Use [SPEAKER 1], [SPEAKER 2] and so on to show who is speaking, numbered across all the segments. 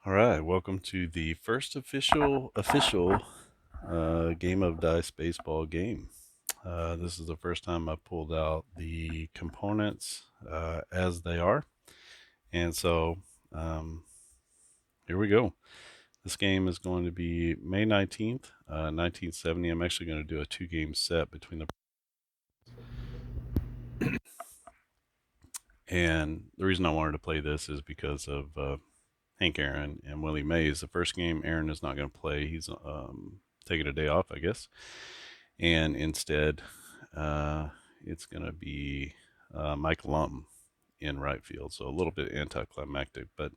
[SPEAKER 1] All right, welcome to the first official game of dice baseball game. This is the first time I pulled out the components as they are, and so um, here we go. This game is going to be May 19th, 1970. I'm actually going to do a two-game set between the and the reason I wanted to play this is because of Hank Aaron and Willie Mays. The first game, Aaron is not going to play. He's taking a day off, I guess. And instead, uh, it's going to be Mike Lum in right field. So a little bit anticlimactic, but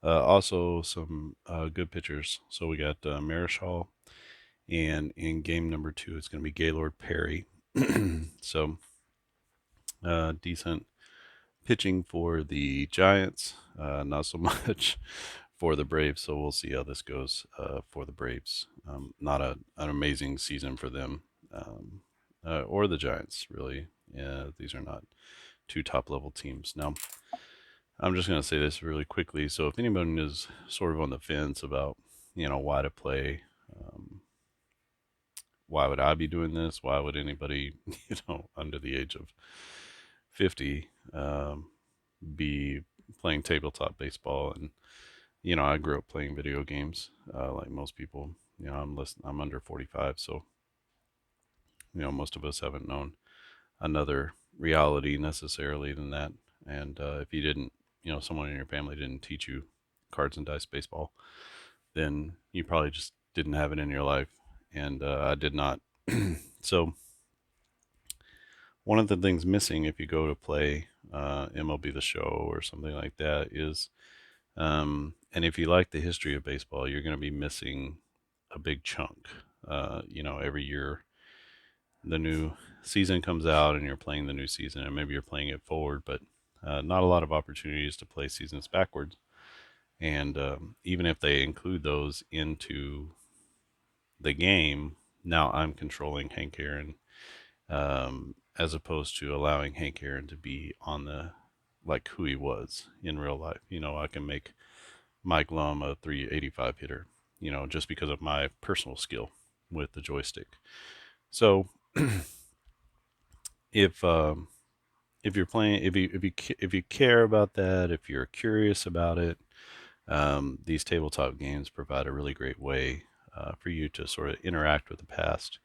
[SPEAKER 1] also some good pitchers. So we got Marischal, and in game number two, it's going to be Gaylord Perry. So decent pitching for the Giants, not so much for the Braves. So we'll see how this goes for the Braves. Not an amazing season for them or the Giants, really. Yeah, these are not two top level teams. Now, I'm just going to say this really quickly. So if anyone is sort of on the fence about, why to play, why would I be doing this? Why would anybody, under the age of 50 be playing tabletop baseball? And I grew up playing video games, like most people. I'm under 45, so most of us haven't known another reality necessarily than that. And if you didn't, someone in your family didn't teach you cards and dice baseball, then you probably just didn't have it in your life. And I did not. So one of the things missing if you go to play MLB The Show or something like that is, and if you like the history of baseball, you're going to be missing a big chunk. Every year the new season comes out and you're playing the new season, and maybe you're playing it forward, but not a lot of opportunities to play seasons backwards. And even if they include those into the game, now I'm controlling Hank Aaron, as opposed to allowing Hank Aaron to be on the like who he was in real life. I can make Mike Lum a 385 hitter, just because of my personal skill with the joystick. So if if you're playing, if you care about that, if you're curious about it, these tabletop games provide a really great way for you to sort of interact with the past,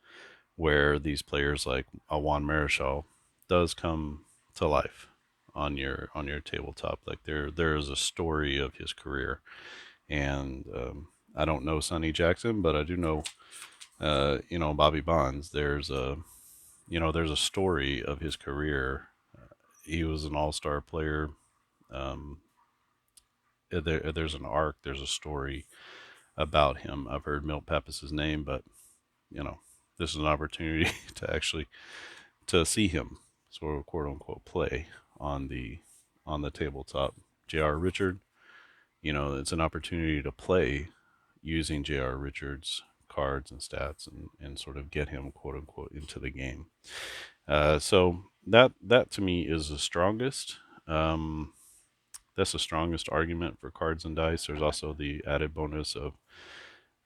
[SPEAKER 1] where these players like Juan Marichal does come to life on your tabletop. Like there is a story of his career, and I don't know Sonny Jackson, but I do know Bobby Bonds. There's a story of his career. He was an all-star player. Um, there's an arc. There's a story about him. I've heard Milt Pappas' name, but you know, this is an opportunity to actually to see him sort of quote unquote play on the tabletop. J.R. Richard, it's an opportunity to play using J.R. Richard's cards and stats, and sort of get him quote unquote into the game. So that to me is the strongest. Um, that's the strongest argument for cards and dice. There's also the added bonus of,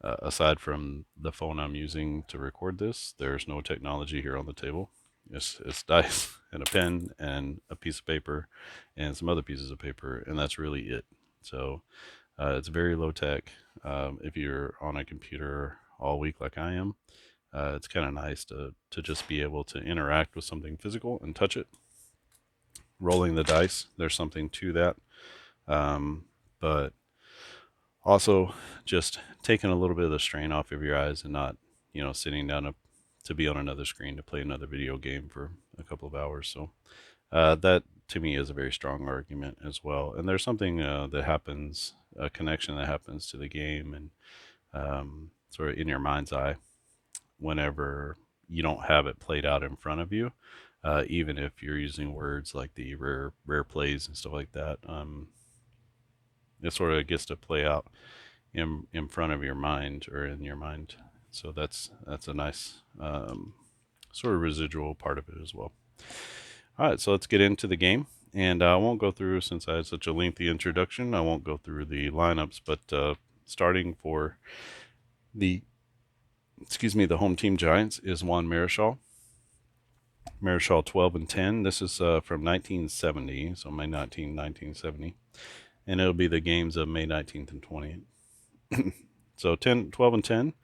[SPEAKER 1] aside from the phone I'm using to record this, there's no technology here on the table. It's dice and a pen and a piece of paper and some other pieces of paper, and that's really it. So it's very low tech. If you're on a computer all week like I am, it's kind of nice to just be able to interact with something physical and touch it. Rolling the dice, there's something to that. But also just taking a little bit of the strain off of your eyes and not, sitting down to be on another screen to play another video game for a couple of hours. So that to me is a very strong argument as well. And there's something that happens, a connection that happens to the game, and sort of in your mind's eye whenever you don't have it played out in front of you. Even if you're using words like the rare plays and stuff like that, it sort of gets to play out in front of your mind or in your mind. So that's a nice sort of residual part of it as well. All right, so let's get into the game. And I won't go through, since I had such a lengthy introduction, I won't go through the lineups, but starting for the home team Giants is Juan Marichal. Marichal 12 and 10. This is from 1970, so May 19, 1970. And it'll be the games of May 19th and 20th. So 12 and 10,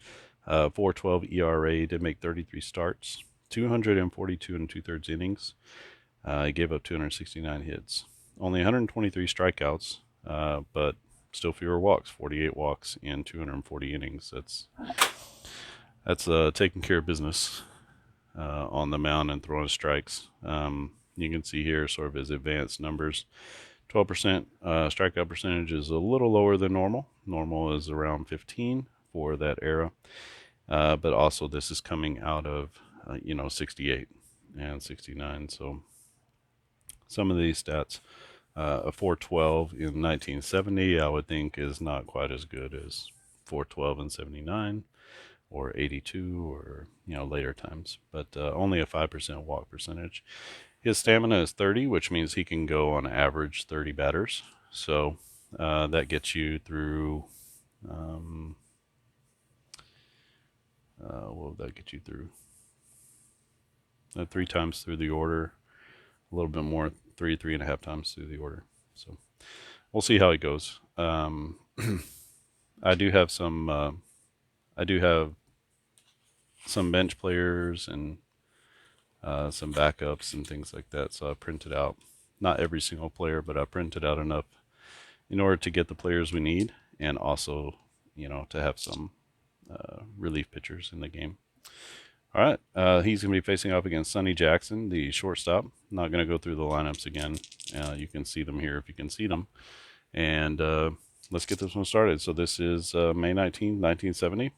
[SPEAKER 1] 4.12 ERA, did make 33 starts, 242 and 2/3 innings. He gave up 269 hits, only 123 strikeouts, but still fewer walks, 48 walks in 240 innings. That's taking care of business on the mound and throwing strikes. You can see here sort of his advanced numbers. 12% strikeout percentage is a little lower than normal. Normal is around 15 for that era. But also this is coming out of, 68 and 69. So some of these stats, a 4.12 in 1970, I would think is not quite as good as 4.12 in 79 or 82 or, later times, but only a 5% walk percentage. His stamina is 30, which means he can go on average 30 batters. So that gets you through, what would that get you through? 3 times through the order, a little bit more, 3.5 times through the order. So we'll see how it goes. I do have some bench players and some backups and things like that. So I printed out, not every single player, but I printed out enough in order to get the players we need, and also, to have some relief pitchers in the game. All right, he's going to be facing off against Sonny Jackson, the shortstop. Not going to go through the lineups again. You can see them here if you can see them. And let's get this one started. So this is May 19, 1970,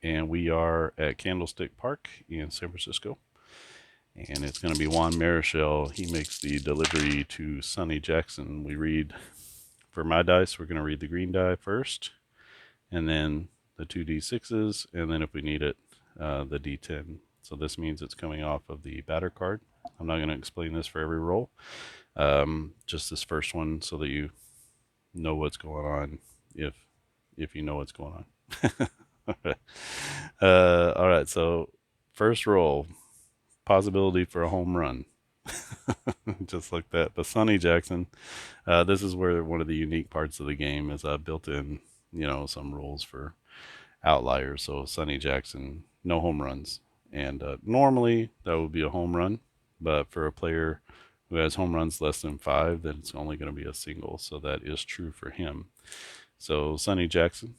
[SPEAKER 1] and we are at Candlestick Park in San Francisco. And it's going to be Juan Marichal. He makes the delivery to Sonny Jackson. We read, for my dice, we're going to read the green die first, and then the 2d6s, and then if we need it, the d10. So this means it's coming off of the batter card. I'm not going to explain this for every roll, just this first one so that you know what's going on, if you know what's going on. All right, so first roll, possibility for a home run. Just like that. But Sonny Jackson, this is where one of the unique parts of the game is I built in, some rules for outliers. So Sonny Jackson, no home runs. And normally that would be a home run, but for a player who has home runs less than 5, then it's only going to be a single. So that is true for him. So Sonny Jackson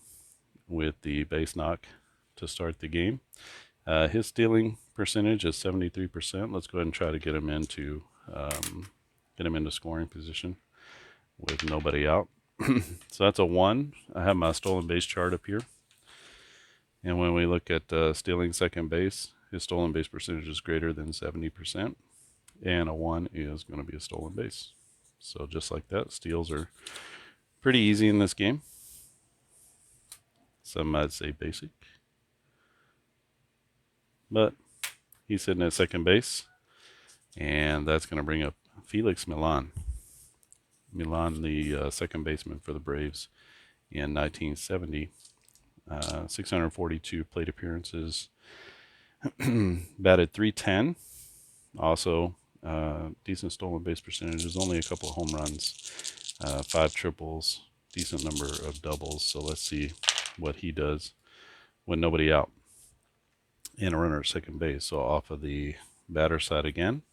[SPEAKER 1] with the base knock to start the game. His stealing percentage is 73%. Let's go ahead and try to get him into scoring position with nobody out. So that's a 1. I have my stolen base chart up here. And when we look at stealing second base, his stolen base percentage is greater than 70%. And a 1 is going to be a stolen base. So just like that, steals are pretty easy in this game. Some might say basic. But he's sitting at second base, and that's going to bring up Felix Millan. Millan, the second baseman for the Braves in 1970. 642 plate appearances, batted .310. Also, decent stolen base percentages, only a couple of home runs, 5 triples, decent number of doubles. So let's see what he does when nobody out and a runner at second base. So off of the batter side again,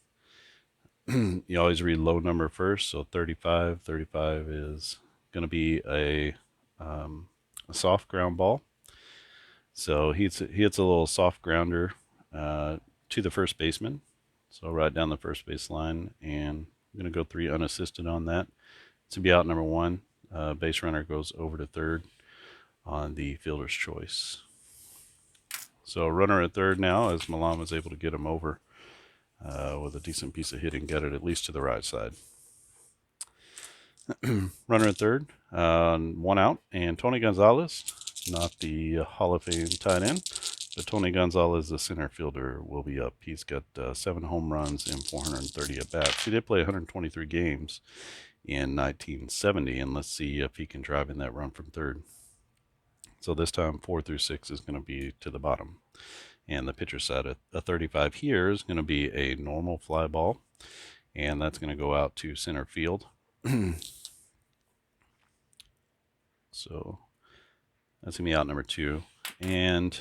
[SPEAKER 1] you always read low number first. So 35. 35 is going to be a soft ground ball. So he hits a little soft grounder to the first baseman. So right down the first base line, and I'm going to go 3 unassisted on that. To be out number 1, base runner goes over to third on the fielder's choice. So runner at third now, as Millan was able to get him over with a decent piece of hitting, get it at least to the right side. Runner at third, 1 out, and Tony Gonzalez, not the Hall of Fame tight end, But Tony Gonzalez, the center fielder, will be up. He's got 7 home runs and 430 at bats. He did play 123 games in 1970, and let's see if he can drive in that run from third. So this time 4 through 6 is going to be to the bottom. And the pitcher side at a 35 here is going to be a normal fly ball, and that's going to go out to center field. So that's going to be out number 2. And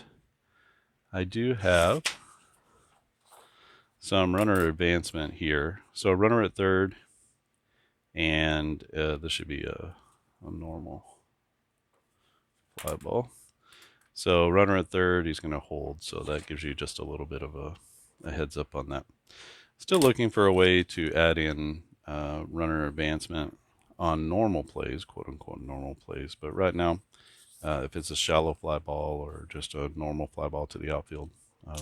[SPEAKER 1] I do have some runner advancement here. So a runner at third, and this should be a normal fly ball. So runner at third, he's going to hold. So that gives you just a little bit of a heads up on that. Still looking for a way to add in runner advancement on normal plays, quote unquote normal plays. But right now, if it's a shallow fly ball or just a normal fly ball to the outfield,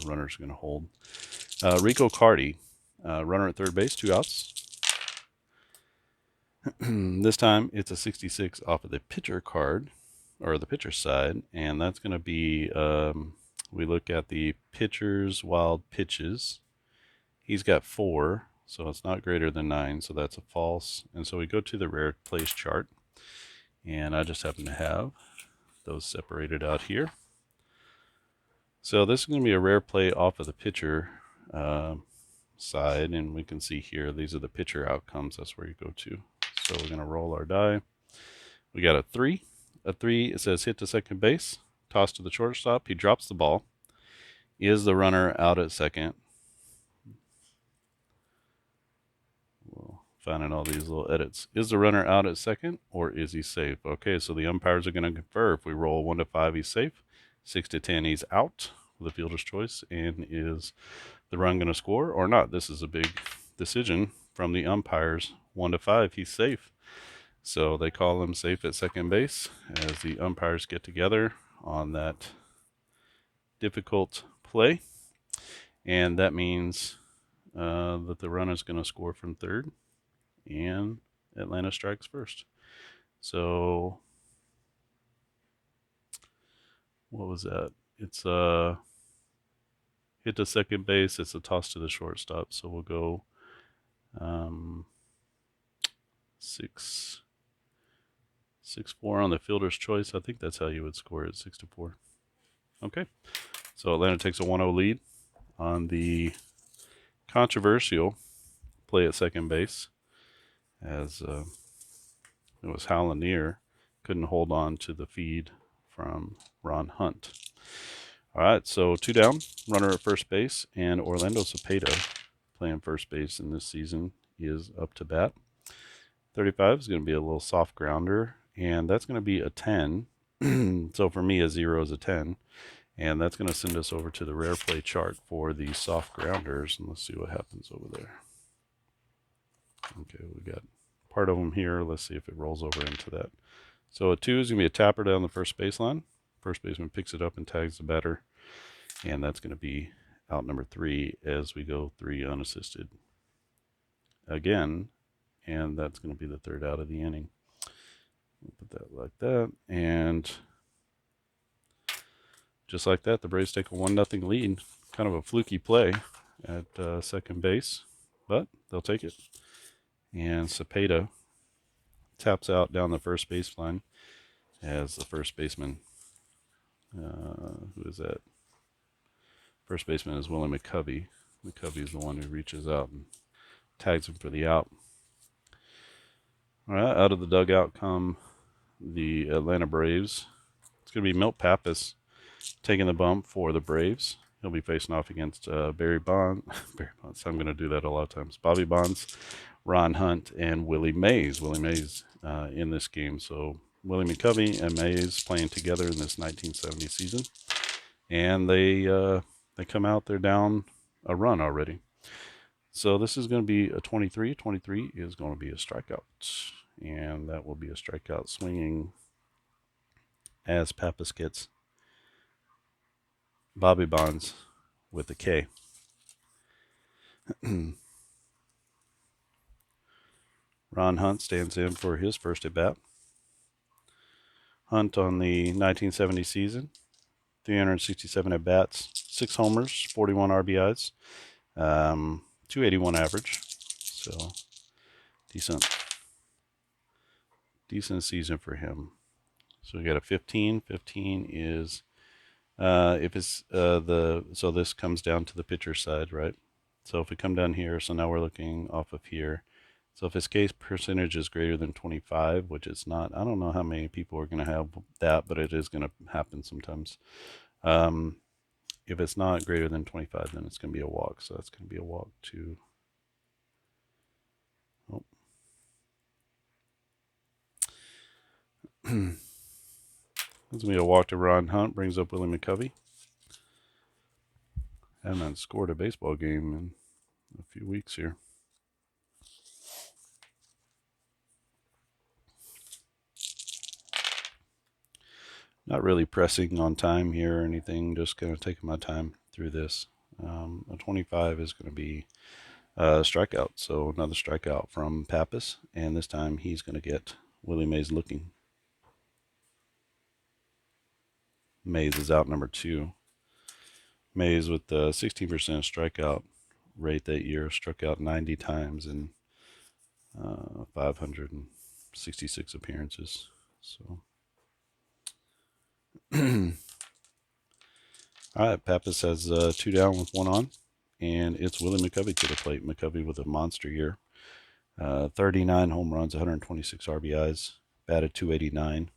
[SPEAKER 1] runner's going to hold. Rico Carty, runner at third base, 2 outs. This time it's a 66 off of the pitcher card, or the pitcher side, and that's going to be, we look at the pitcher's wild pitches. He's got 4, so it's not greater than 9, so that's a false. And so we go to the rare plays chart, and I just happen to have those separated out here. So this is going to be a rare play off of the pitcher side, and we can see here these are the pitcher outcomes. That's where you go to. So we're going to roll our die. We got a 3. A 3, it says hit to second base, toss to the shortstop. He drops the ball. Is the runner out at second? We'll find out all these little edits. Is the runner out at second, or is he safe? Okay, so the umpires are going to confer. If we roll 1 to 5, he's safe. 6 to 10, he's out with a fielder's choice. And is the run going to score or not? This is a big decision from the umpires. 1 to 5, he's safe. So they call him safe at second base as the umpires get together on that difficult play. And that means that the run is going to score from third, and Atlanta strikes first. So what was that? It's a hit to second base. It's a toss to the shortstop. So we'll go 6-4 on the fielder's choice. I think that's how you would score it, 6-4. Okay, so Atlanta takes a 1-0 lead on the controversial play at second base, as it was Hal Lanier couldn't hold on to the feed from Ron Hunt. All right, so 2 down, runner at first base, and Orlando Cepeda, playing first base in this season, is up to bat. 35 is going to be a little soft grounder, and that's going to be a 10. So for me, a 0 is a 10. And that's going to send us over to the rare play chart for the soft grounders. And let's see what happens over there. Okay, we got part of them here. Let's see if it rolls over into that. So a 2 is going to be a tapper down the first baseline. First baseman picks it up and tags the batter. And that's going to be out number 3 as we go 3 unassisted again. And that's going to be the 3rd out of the inning. We'll put that like that. And just like that, the Braves take a 1-0 lead. Kind of a fluky play at second base, but they'll take it. And Cepeda taps out down the first baseline as the first baseman, who is that? First baseman is Willie McCovey. McCovey is the one who reaches out and tags him for the out. All right, out of the dugout come the Atlanta Braves. It's going to be Milt Pappas taking the bump for the Braves. He'll be facing off against Barry Bonds. I'm going to do that a lot of times. Bobby Bonds, Ron Hunt, and Willie Mays. Willie Mays in this game. So Willie McCovey and Mays playing together in this 1970 season. And they come out, they're down a run already. So this is going to be a 23. 23 is going to be a strikeout. And that will be a strikeout swinging as Pappas gets Bobby Bonds with a K. Ron Hunt stands in for his first at bat. Hunt on the 1970 season, 367 at bats, 6 homers, 41 RBIs, 281 average. So decent season for him. So we got a 15. 15 is if it's so this comes down to the pitcher side, right? So if we come down here, so now we're looking off of here. So if his K percentage is greater than 25, which it's not, I don't know how many people are going to have that, but it is going to happen sometimes. If it's not greater than 25, then it's going to be a walk. So that's going to be a walk to. Oh. That's going to be a walk to Ron Hunt. Brings up Willie McCovey. Haven't scored a baseball game in a few weeks here. Not really pressing on time here or anything, just kind of taking my time through this. A 25 is going to be a strikeout, so another strikeout from Pappas, and this time he's going to get Willie Mays looking. Mays is out number 2. Mays with the 16% strikeout rate that year, struck out 90 times in 566 appearances. So. All right, Pappas has 2 down with 1 on, and it's Willie McCovey to the plate. McCovey with a monster year. 39 home runs, 126 RBIs, batted 289,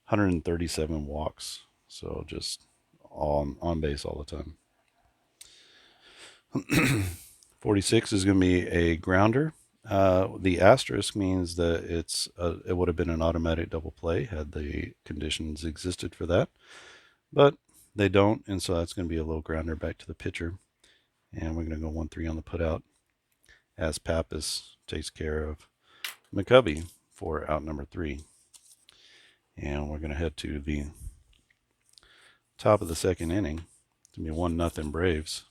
[SPEAKER 1] 137 walks. So just on base all the time. 46 is going to be a grounder. The asterisk means that it would have been an automatic double play had the conditions existed for that, but they don't, and so that's going to be a low grounder back to the pitcher, and we're going to go 1-3 on the putout as Pappas takes care of McCovey for out number 3, and we're going to head to the top of the second inning. It's going to be 1-0 Braves.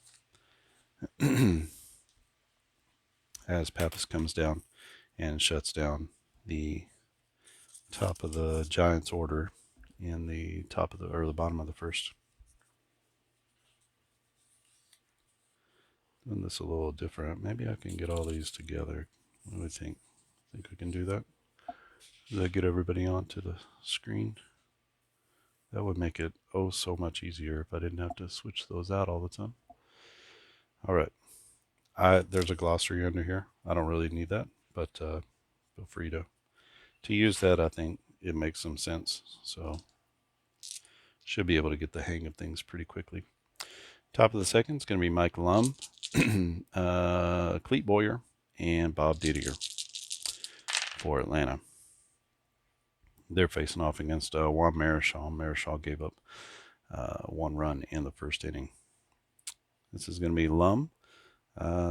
[SPEAKER 1] As Pappas comes down and shuts down the top of the Giants order in the top of the bottom of the first. Doing this a little different. Maybe I can get all these together. What do we think? Think we can do that? Does that get everybody onto the screen? That would make it so much easier if I didn't have to switch those out all the time. All right. There's a glossary under here. I don't really need that, but feel free to use that. I think it makes some sense. So should be able to get the hang of things pretty quickly. Top of the second is going to be Mike Lum, Clete Boyer, and Bob Didier for Atlanta. They're facing off against Juan Marichal. Marichal gave up 1 run in the first inning. This is going to be Lum.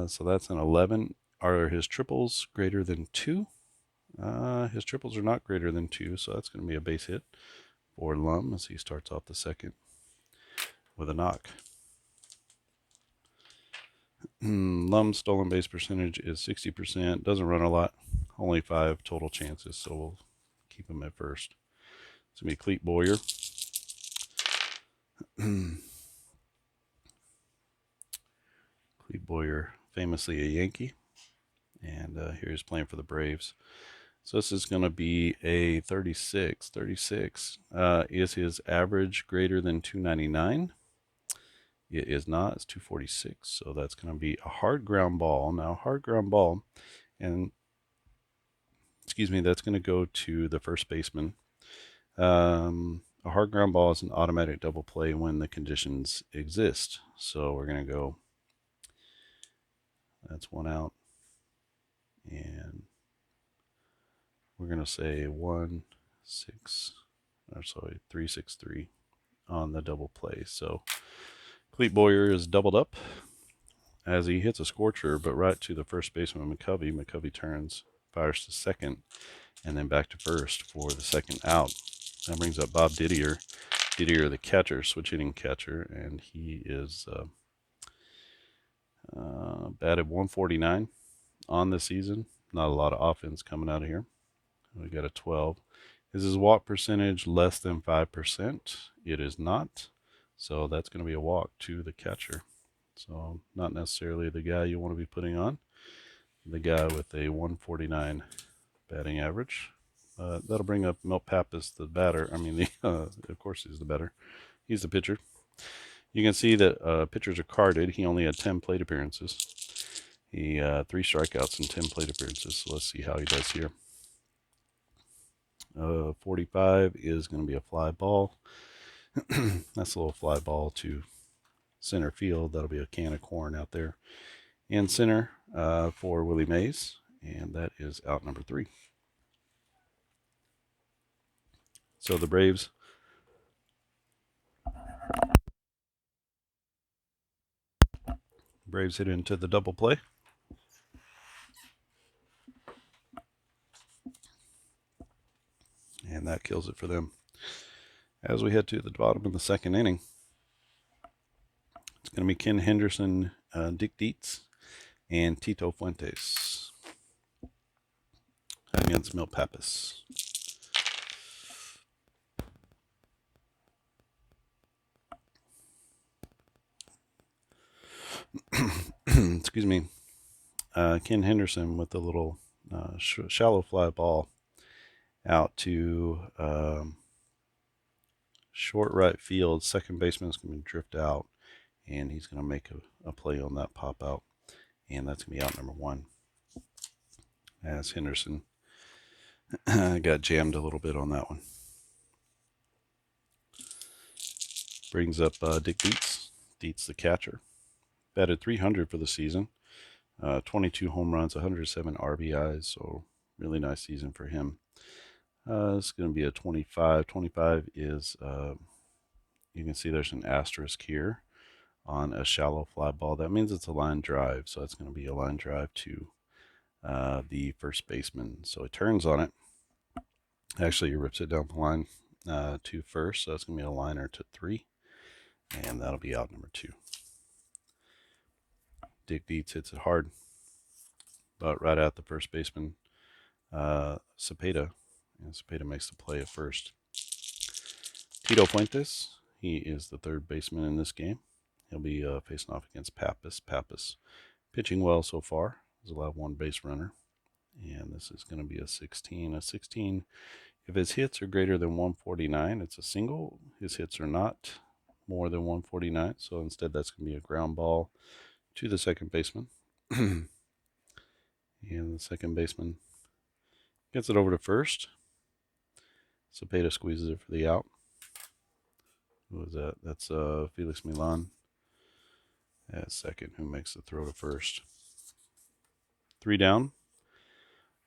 [SPEAKER 1] So that's an 11. Are his triples greater than 2? His triples are not greater than 2, so that's going to be a base hit for Lum as he starts off the second with a knock. Lum's stolen base percentage is 60%. Doesn't run a lot. Only 5 total chances, so we'll keep him at first. It's going to be Clete Boyer. Clete Boyer, famously a Yankee, and here he's playing for the Braves. So this is going to be a 36. 36 is his average greater than 299? It is not. It's 246. So that's going to be a hard ground ball. Now, hard ground ball, and that's going to go to the first baseman. A hard ground ball is an automatic double play when the conditions exist. So we're going to go. That's 1 out. And we're going to say 363 on the double play. So Clete Boyer is doubled up as he hits a scorcher, but right to the first baseman McCovey. McCovey turns, fires to second, and then back to first for the second out. That brings up Bob Didier. Didier, the catcher, switch hitting catcher, and he is batted 149 on the season. Not a lot of offense coming out of here. We got a 12. Is his walk percentage less than 5%? It is not. So that's going to be a walk to the catcher. So not necessarily the guy you want to be putting on. The guy with a 149 batting average. That'll bring up Milt Pappas, the batter. I mean, of course he's the batter. He's the pitcher. You can see that pitchers are carded. He only had 10 plate appearances. He 3 strikeouts and 10 plate appearances. So let's see how he does here. 45 is going to be a fly ball. That's a little fly ball to center field. That'll be a can of corn out there in center for Willie Mays. And that is out number 3. So the Braves hit into the double play. And that kills it for them. As we head to the bottom of the 2nd inning, it's going to be Ken Henderson, Dick Dietz, and Tito Fuentes against Milt Pappas. Excuse me. Ken Henderson with a little shallow fly ball out to short right field. Second baseman is going to drift out, and he's going to make a play on that pop out, and that's going to be out number 1. As Henderson got jammed a little bit on that one. Brings up Dick Dietz. Dietz, the catcher. Batted .300 for the season. 22 home runs, 107 RBIs, so really nice season for him. It's going to be a 25. 25 is, you can see there's an asterisk here on a shallow fly ball. That means it's a line drive, so it's going to be a line drive to the first baseman. So it turns on it. Actually, he rips it down the line to first, so it's going to be a liner to 3, and that'll be out number 2. Dick Dietz hits it hard, but right at the first baseman, Cepeda. And Cepeda makes the play at first. Tito Fuentes, he is the third baseman in this game. He'll be facing off against Pappas. Pappas pitching well so far. He's allowed 1 base runner. And this is going to be a 16. A 16, if his hits are greater than 149, it's a single. His hits are not more than 149, so instead that's going to be a ground ball to the second baseman. And the second baseman gets it over to first. Cepeda squeezes it for the out. Who is that? That's Felix Milan at second, who makes the throw to first. 3 down.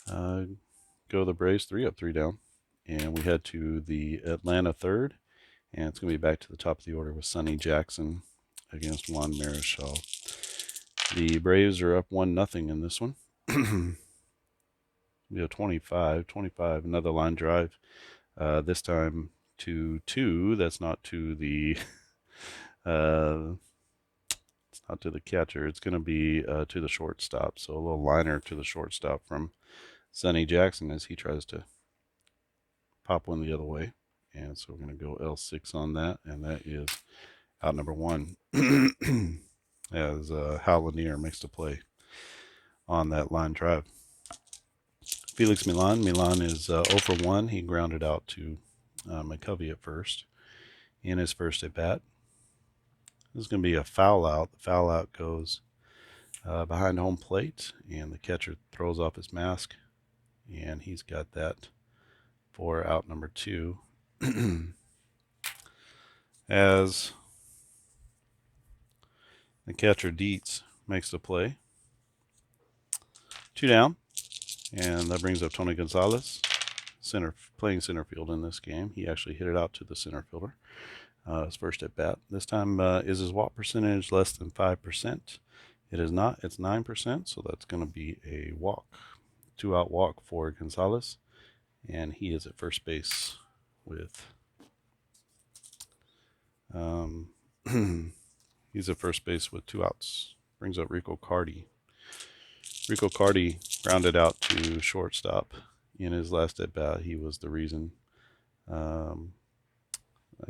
[SPEAKER 1] Go the Braves, 3 up, 3 down. And we head to the Atlanta third. And it's going to be back to the top of the order with Sonny Jackson against Juan Marichal. The Braves are up 1-0 in this one. We have 25, another line drive. This time to 2. That's not to the it's not to the catcher. It's going to be to the shortstop. So a little liner to the shortstop from Sonny Jackson as he tries to pop one the other way. And so we're going to go L6 on that, and that is out number 1. As Hal Lanier makes the play on that line drive. Felix Milan. Milan is 0 for 1. He grounded out to McCovey at first in his first at bat. This is going to be a foul out. The foul out goes behind home plate, and the catcher throws off his mask, and he's got that for out number 2. As the catcher Dietz makes the play. 2 down, and that brings up Tony Gonzalez, playing center field in this game. He actually hit it out to the center fielder. His first at bat. This time is his walk percentage less than 5%? It is not. It's 9%, so that's going to be a walk. 2-out walk for Gonzalez, and he is at first base with he's at first base with 2 outs. Brings up Rico Carty. Rico Carty grounded out to shortstop in his last at bat. He was the reason. I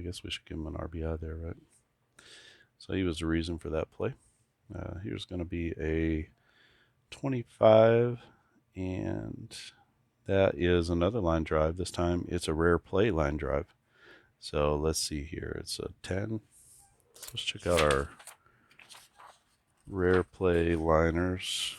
[SPEAKER 1] guess we should give him an RBI there, right? So he was the reason for that play. Here's going to be a 25, and that is another line drive. This time it's a rare play line drive. So let's see here. It's a 10. Let's check out our rare play liners.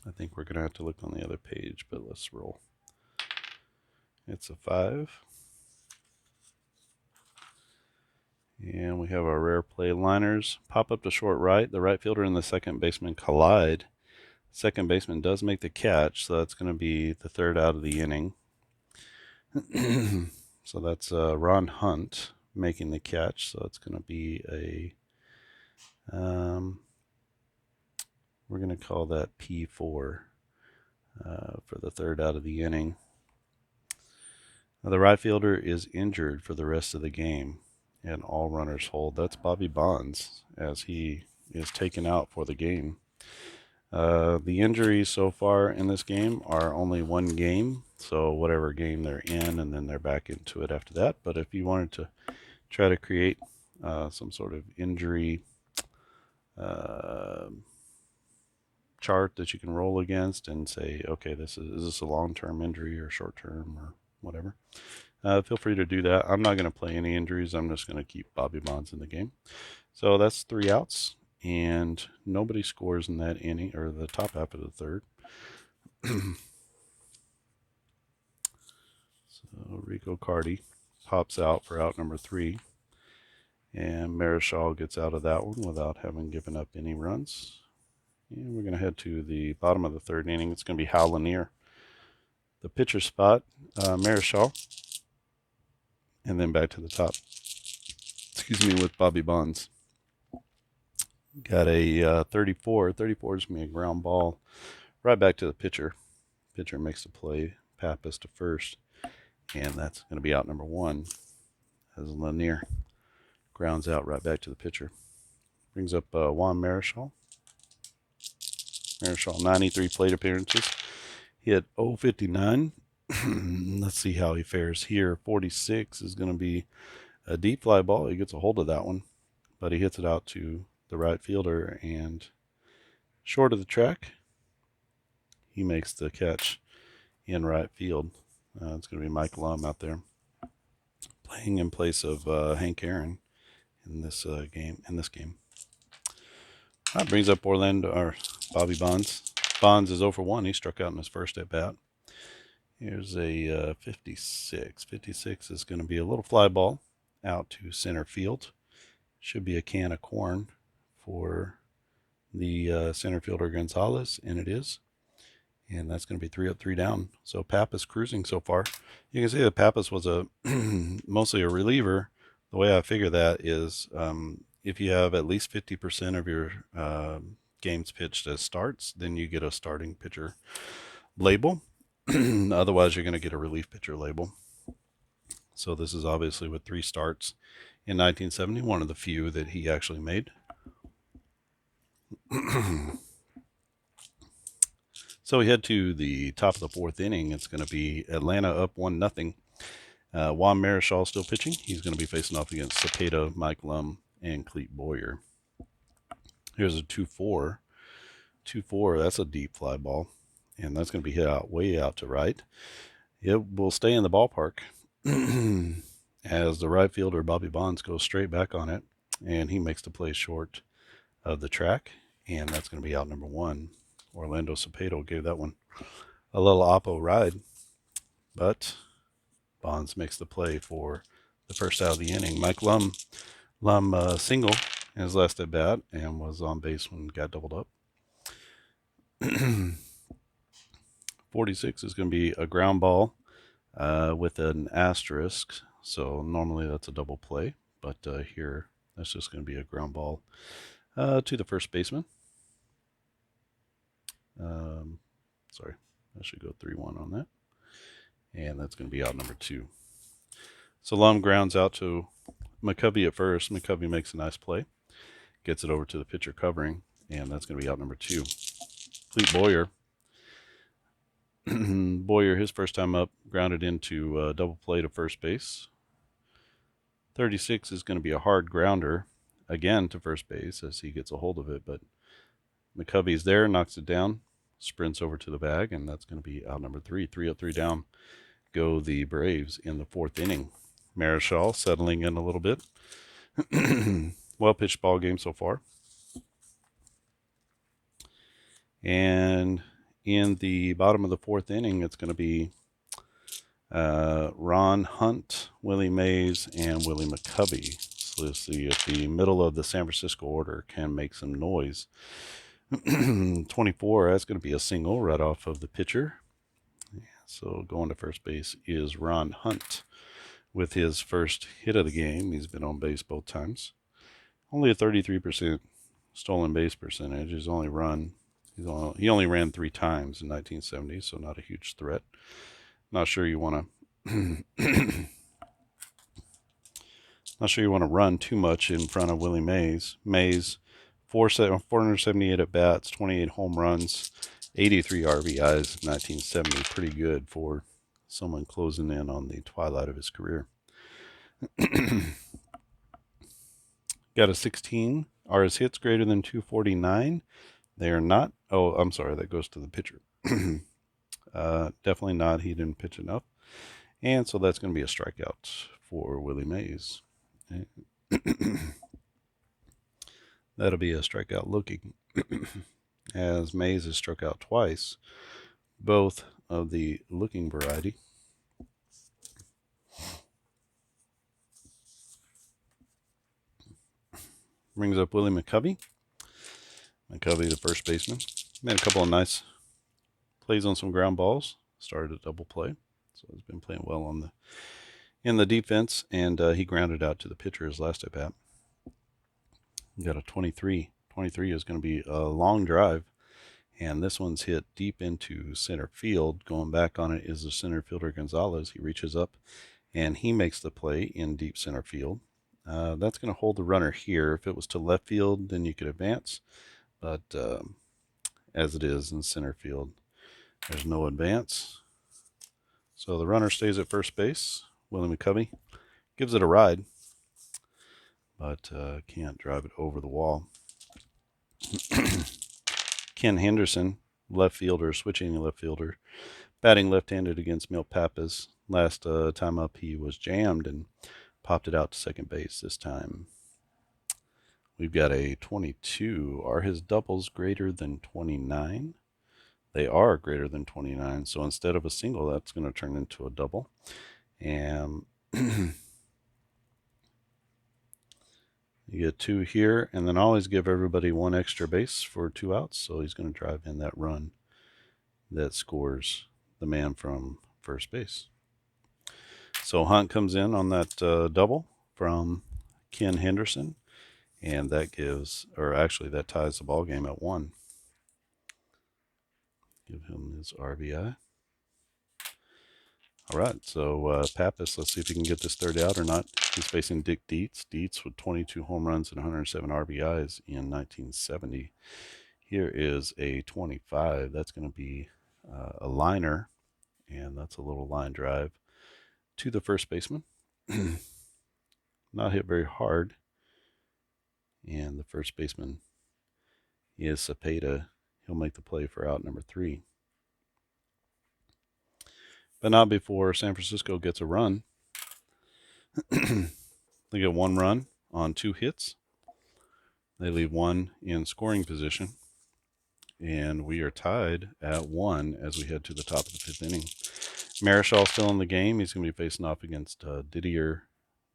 [SPEAKER 1] I think we're going to have to look on the other page, but let's roll. It's a 5. And we have our rare play liners. Pop up to short right. The right fielder and the second baseman collide. Second baseman does make the catch, so that's going to be the third out of the inning. So that's Ron Hunt making the catch. So it's going to be a, we're going to call that P4 for the third out of the inning. Now the right fielder is injured for the rest of the game, and all runners hold. That's Bobby Bonds as he is taken out for the game. The injuries so far in this game are only one game, so whatever game they're in, and then they're back into it after that. But if you wanted to try to create some sort of injury chart that you can roll against and say, okay, is this a long-term injury or short-term or whatever, feel free to do that. I'm not going to play any injuries. I'm just going to keep Bobby Bonds in the game. So that's 3 outs, and nobody scores in that inning or the top half of the third. So Rico Carty pops out for out number 3, and Marichal gets out of that one without having given up any runs. And we're going to head to the bottom of the third inning. It's going to be Hal Lanier, the pitcher spot, Marichal, and then back to the top. Excuse me, with Bobby Bonds. Got a 34. 34 is going to be a ground ball right back to the pitcher. Pitcher makes the play, Pappas to first, and that's going to be out number 1 as Lanier grounds out right back to the pitcher. Brings up Juan Marichal. Marichal, 93 plate appearances. He had 059. Let's see how he fares here. 46 is going to be a deep fly ball. He gets a hold of that one, but he hits it out to the right fielder, and short of the track, he makes the catch in right field. It's going to be Mike Lum out there playing in place of Hank Aaron in this game. That brings up Bobby Bonds. Bonds is 0 for 1. He struck out in his first at bat. Here's a 56. 56 is going to be a little fly ball out to center field. Should be a can of corn for the center fielder Gonzalez, and it is. And that's going to be 3 up, 3 down. So Pappas cruising so far. You can see that Pappas was mostly a reliever. The way I figure that is if you have at least 50% of your games pitched as starts, then you get a starting pitcher label. Otherwise, you're going to get a relief pitcher label. So this is obviously with 3 starts in 1970, one of the few that he actually made. So we head to the top of the 4th inning. It's going to be Atlanta up 1-0. Juan Marichal still pitching. He's going to be facing off against Cepeda, Mike Lum, and Clete Boyer. Here's a 2-4. 2-4, that's a deep fly ball, and that's going to be hit out way out to right. It will stay in the ballpark as the right fielder, Bobby Bonds, goes straight back on it, and he makes the play short of the track, and that's going to be out number 1. Orlando Cepeda gave that one a little oppo ride, but Bonds makes the play for the first out of the inning. Mike Lum single in his last at bat and was on base when got doubled up. 46 is going to be a ground ball with an asterisk, so normally that's a double play, but here that's just going to be a ground ball to the first baseman. Sorry, I should go 3-1 on that. And that's going to be out number 2. So Lum grounds out to McCovey at first. McCovey makes a nice play. Gets it over to the pitcher covering, and that's going to be out number 2. Clete Boyer Boyer, his first time up, grounded into double play to first base. 36 is going to be a hard grounder again to first base as he gets a hold of it, but McCovey's there, knocks it down, sprints over to the bag, and that's going to be out number 3. 3-0-3 down go the Braves in the 4th inning. Marichal settling in a little bit. Well pitched ball game so far. And in the bottom of the 4th inning, it's going to be Ron Hunt, Willie Mays, and Willie McCovey. So let's see if the middle of the San Francisco order can make some noise. 24, that's going to be a single right off of the pitcher. So going to first base is Ron Hunt with his first hit of the game. He's been on base both times. Only a 33% stolen base percentage. He only ran 3 times in 1970, so not a huge threat. Not sure you want to run too much in front of Willie Mays. Mays, 478 at bats, 28 home runs, 83 RBIs in 1970. Pretty good for someone closing in on the twilight of his career. Got a 16. Are his hits greater than 249? They are not. Oh, I'm sorry. That goes to the pitcher. Definitely not. He didn't pitch enough. And so that's going to be a strikeout for Willie Mays. That'll be a strikeout looking, as Mays has struck out twice, both of the looking variety. Brings up Willie McCovey. McCovey, the first baseman, made a couple of nice plays on some ground balls. Started a double play, so he's been playing well in the defense, and he grounded out to the pitcher his last at bat. Got a 23. 23 is going to be a long drive, and this one's hit deep into center field. Going back on it is the center fielder Gonzalez. He reaches up, and he makes the play in deep center field. That's going to hold the runner here. If it was to left field, then you could advance, but as it is in center field, there's no advance. So the runner stays at first base. Willie McCovey gives it a ride, but can't drive it over the wall. Ken Henderson, left fielder, switching left fielder, batting left-handed against Milt Pappas. Last time up, he was jammed and popped it out to second base this time. We've got a 22. Are his doubles greater than 29? They are greater than 29. So instead of a single, that's going to turn into a double. And you get 2 here, and then always give everybody 1 extra base for 2 outs. So he's going to drive in that run that scores the man from first base. So Hunt comes in on that double from Ken Henderson, and that that ties the ball game at 1. Give him his RBI. All right, so Pappas, let's see if he can get this third out or not. He's facing Dick Dietz. Dietz with 22 home runs and 107 RBIs in 1970. Here is a 25. That's going to be a liner, and that's a little line drive to the first baseman. Not hit very hard. And the first baseman is Cepeda. He'll make the play for out number 3. But not before San Francisco gets a run. They get 1 run on 2 hits. They leave 1 in scoring position. And we are tied at 1 as we head to the top of the 5th inning. Marichal still in the game. He's going to be facing off against Didier,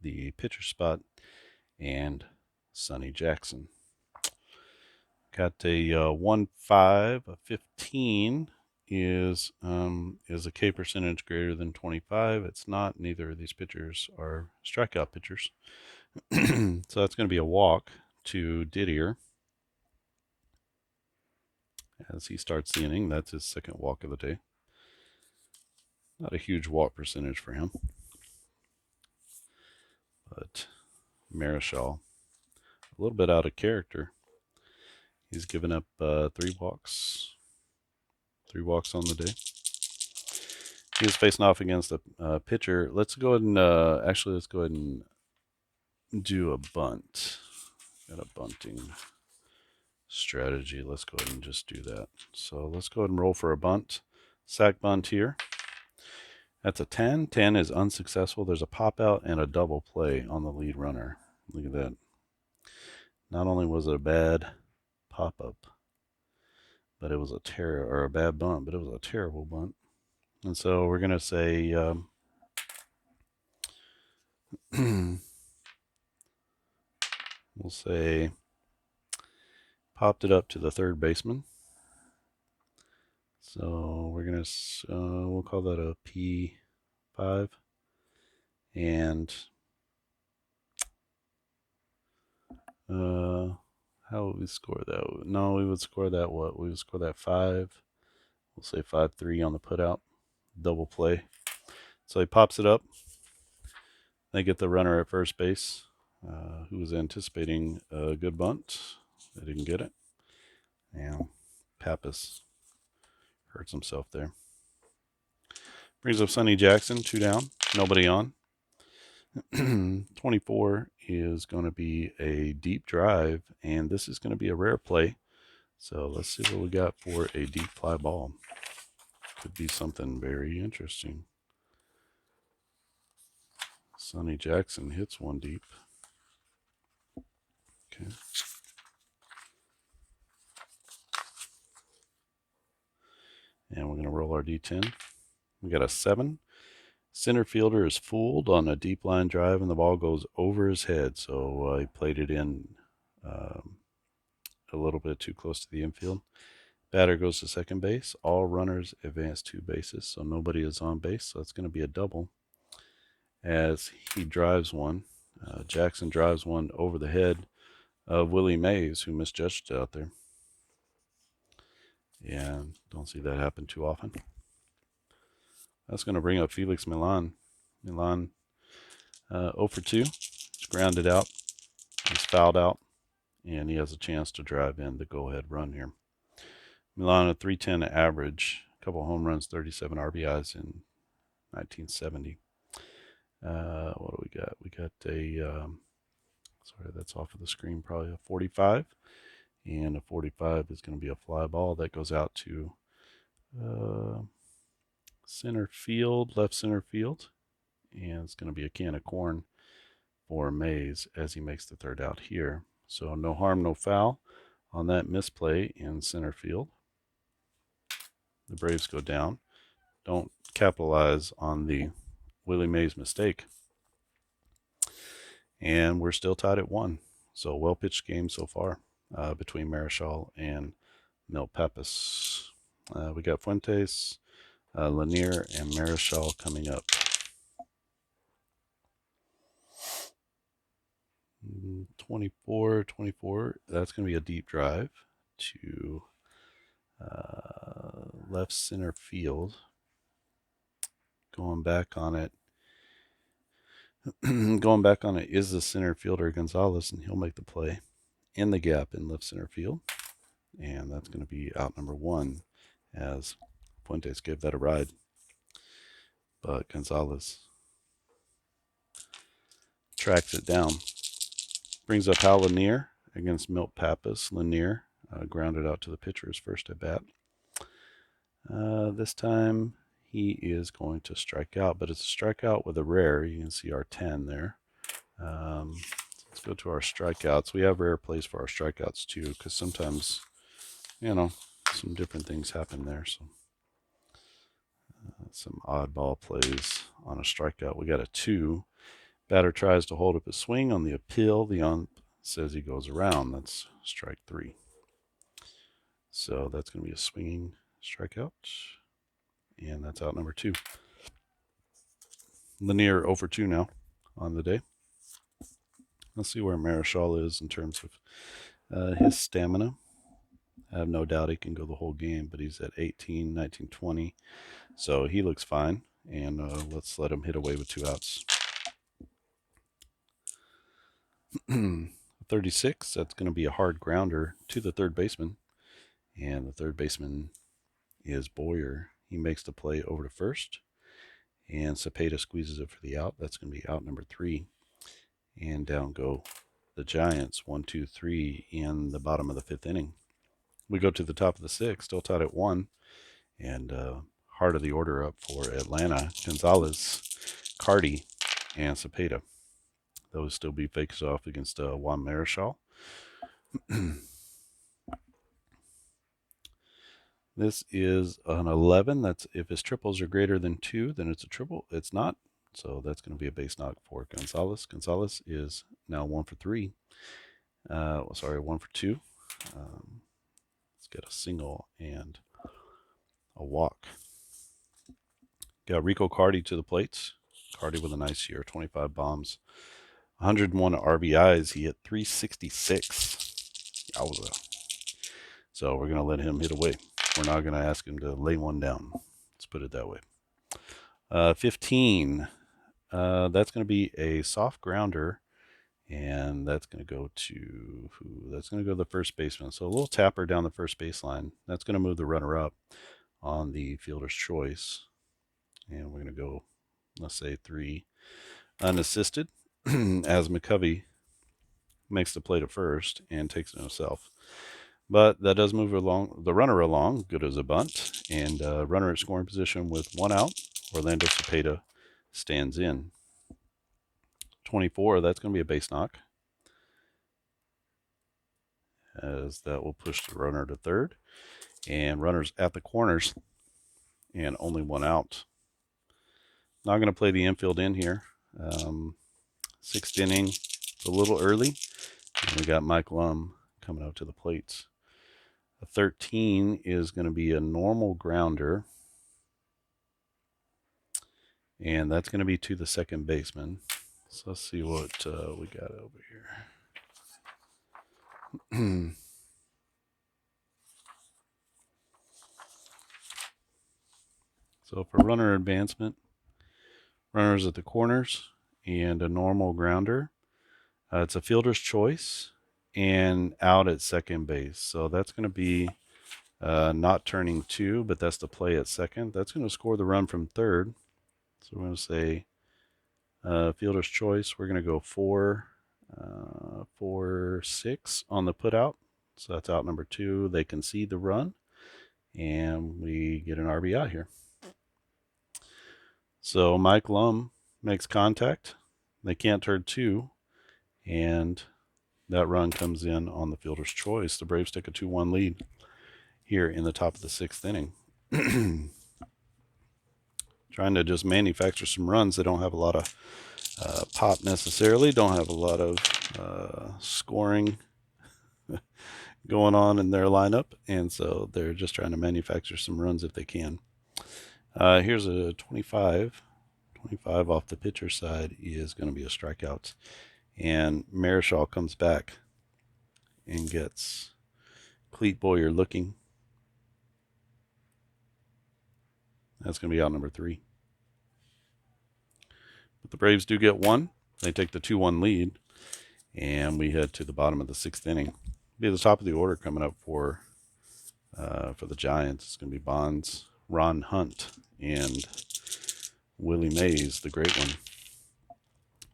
[SPEAKER 1] the pitcher spot, and Sonny Jackson. Got a 1-5, a 15 is a K percentage greater than 25. It's not. Neither of these pitchers are strikeout pitchers. So that's going to be a walk to Didier as he starts the inning. That's his second walk of the day. Not a huge walk percentage for him. But Marichal, a little bit out of character. He's given up 3 walks. 3 walks on the day. He was facing off against the pitcher. Let's go ahead and let's go ahead and do a bunt. Got a bunting strategy. Let's go ahead and just do that. So let's go ahead and roll for a bunt. Sack bunt here. That's a 10. 10 is unsuccessful. There's a pop out and a double play on the lead runner. Look at that. Not only was it a bad pop up, but it was a bad bunt, but it was a terrible bunt. And so we're gonna say we'll say popped it up to the third baseman. So we're gonna we'll call that a P5, and how would we score that? No, we would score that what? We would score that 5. We'll say 5-3 on the putout, double play. So he pops it up. They get the runner at first base, who was anticipating a good bunt. They didn't get it. And Pappas hurts himself there. Brings up Sonny Jackson, 2 down, nobody on. 24 is going to be a deep drive, and this is going to be a rare play. So let's see what we got for a deep fly ball. Could be something very interesting. Sonny Jackson hits one deep. Okay. And we're going to roll our D10. We got a 7. Center fielder is fooled on a deep line drive, and the ball goes over his head. So he played it in a little bit too close to the infield. Batter goes to second base. All runners advance 2 bases, so nobody is on base. So it's going to be a double as he drives one. Jackson drives one over the head of Willie Mays, who misjudged it out there. And don't see that happen too often. That's going to bring up Felix Milan. Milan 0 for 2. He's grounded out. He's fouled out. And he has a chance to drive in the go-ahead run here. Milan a 310 average. A couple home runs, 37 RBIs in 1970. What do we got? We got a, sorry, that's off of the screen, probably a 45. And a 45 is going to be a fly ball that goes out to center field, left center field. And it's going to be a can of corn for Mays as he makes the third out here. So no harm, no foul on that misplay in center field. The Braves go down. Don't capitalize on the Willie Mays mistake. And we're still tied at 1. So well pitched game so far between Marichal and Milt Pappas. We got Fuentes, Lanier, and Marichal coming up. 24. That's going to be a deep drive to left center field. Going back on it is the center fielder Gonzalez, and he'll make the play in the gap in left center field. And that's going to be out number 1 as Fuentes gave that a ride. But Gonzalez tracks it down. Brings up Hal Lanier against Milt Pappas. Lanier grounded out to the pitcher's first at bat. This time he is going to strike out, but it's a strikeout with a rare. You can see our 10 there. Let's go to our strikeouts. We have rare plays for our strikeouts too, because sometimes, some different things happen there. So some oddball plays on a strikeout. We got a 2. Batter tries to hold up his swing on the appeal. The ump says he goes around. That's strike 3. So that's going to be a swinging strikeout. And that's out number 2. Lanier 0 for 2 now on the day. Let's see where Marichal is in terms of his stamina. I have no doubt he can go the whole game, but he's at 18, 19, 20. So he looks fine. And let's let him hit away with 2 outs. 36, that's going to be a hard grounder to the third baseman. And the third baseman is Boyer. He makes the play over to first. and Cepeda squeezes it for the out. That's going to be out number 3. And down go the Giants, 1, 2, 3 in the bottom of the 5th inning. We go to the top of the 6th, still tied at 1, and heart of the order up for Atlanta: Gonzalez, Carty, and Cepeda. Those still be fakes off against Juan Marichal. This is an 11. That's if his triples are greater than 2, then it's a triple. It's not. So that's going to be a base knock for Gonzalez. Gonzalez is now 1 for 3. 1 for 2. Let's get a single and a walk. Got Rico Carty to the plates. Carty with a nice year, 25 bombs, 101 RBIs. He hit 366. Yowza. So we're going to let him hit away. We're not going to ask him to lay one down. Let's put it that way. 15. That's going to be a soft grounder, and that's going to go to who? That's going to go to the first baseman. So a little tapper down the first baseline. That's going to move the runner up on the fielder's choice. And we're going to go, let's say, 3 unassisted as McCovey makes the play to first and takes it himself. But that does move the runner along, good as a bunt, and runner at scoring position with 1 out. Orlando Cepeda stands in. 24, that's going to be a base knock, as that will push the runner to third. And runners at the corners, and only 1 out. Not going to play the infield in here. 6th inning, it's a little early. And we got Mike Lum coming out to the plates. A 13 is going to be a normal grounder. And that's going to be to the second baseman. So let's see what we got over here. So for runner advancement, runners at the corners and a normal grounder. It's a fielder's choice and out at second base. So that's going to be not turning 2, but that's the play at second. That's going to score the run from third. So we're going to say fielder's choice. We're going to go 4, 4, 6 on the put out. So that's out number 2. They concede the run, and we get an RBI here. So Mike Lum makes contact. They can't turn 2, and that run comes in on the fielder's choice. The Braves take a 2-1 lead here in the top of the 6th inning. Trying to just manufacture some runs. They don't have a lot of pop necessarily, don't have a lot of scoring going on in their lineup, and so they're just trying to manufacture some runs if they can. Here's a 25 off the pitcher side is going to be a strikeout, and Marichal comes back and gets Clete Boyer looking. That's going to be out number 3. But the Braves do get 1. They take the 2-1 lead, and we head to the bottom of the 6th inning. Be the top of the order coming up for the Giants. It's going to be Bonds, Ron Hunt, and Willie Mays, the great one.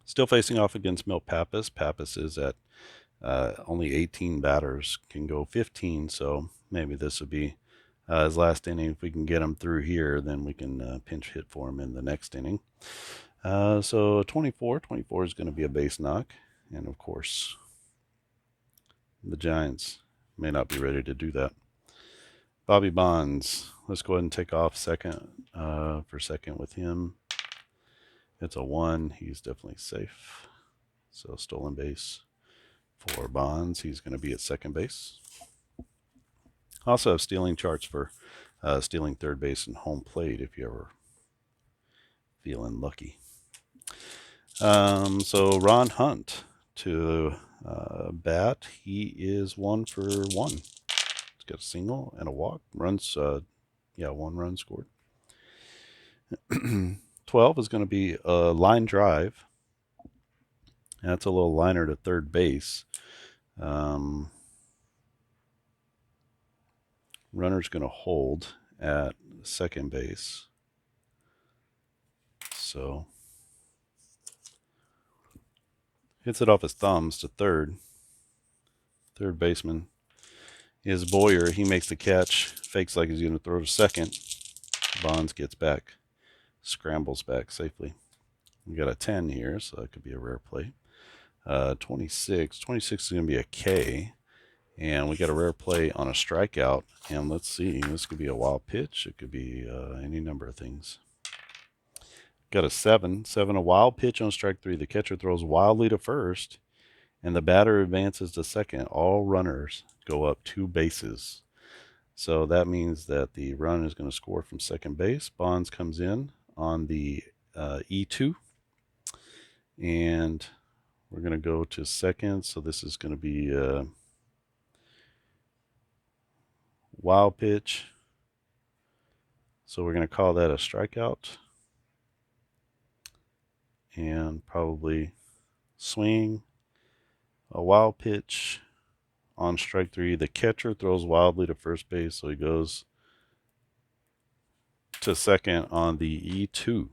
[SPEAKER 1] Still facing off against Milt Pappas. Pappas is at only 18 batters, can go 15, so maybe this would be his last inning. If we can get him through here, then we can pinch hit for him in the next inning. So 24 is going to be a base knock, and of course the Giants may not be ready to do that. Bobby Bonds, let's go ahead and take off second for second with him. It's a 1. He's definitely safe. So stolen base for Bonds. He's going to be at second base. Also have stealing charts for stealing third base and home plate if you're ever feeling lucky. So Ron Hunt to bat. He is 1 for 1. He's got a single and a walk. Runs, 1 run scored. 12 is going to be a line drive. That's a little liner to third base. Runner's going to hold at second base. So hits it off his thumbs to third. Third baseman is Boyer. He makes the catch, fakes like he's going to throw to second. Bonds gets back, scrambles back safely. We got a 10 here, so that could be a rare play. 26. 26 is going to be a K. And we got a rare play on a strikeout. And let's see, this could be a wild pitch. It could be any number of things. Got a 7. 7, a wild pitch on strike 3. The catcher throws wildly to first, and the batter advances to second. All runners go up 2 bases. So that means that the run is going to score from second base. Bonds comes in on the E2. And we're going to go to second. So this is going to be a wild pitch. So we're going to call that a strikeout. And probably swing. A wild pitch on strike 3. The catcher throws wildly to first base. So he goes to second on the E2.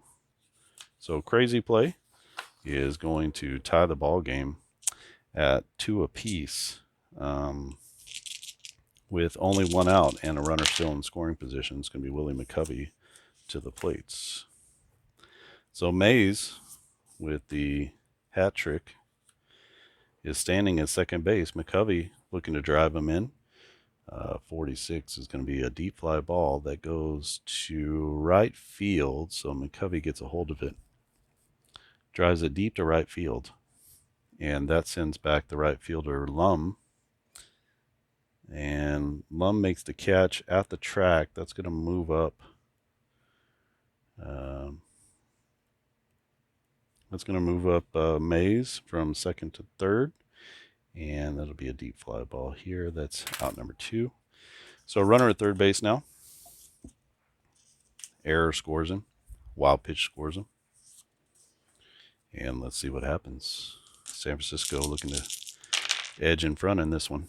[SPEAKER 1] So crazy play is going to tie the ball game at 2 apiece, with only 1 out and a runner still in scoring position. It's going to be Willie McCovey to the plates. So Mays, with the hat trick, is standing at second base. McCovey looking to drive him in. 46 is going to be a deep fly ball that goes to right field. So McCovey gets a hold of it, drives it deep to right field, and that sends back the right fielder Lum. And Lum makes the catch at the track. That's going to move up. Mays from second to third. And that'll be a deep fly ball here. That's out number 2. So runner at third base now. Error scores him. Wild pitch scores him. And let's see what happens. San Francisco looking to edge in front in this one.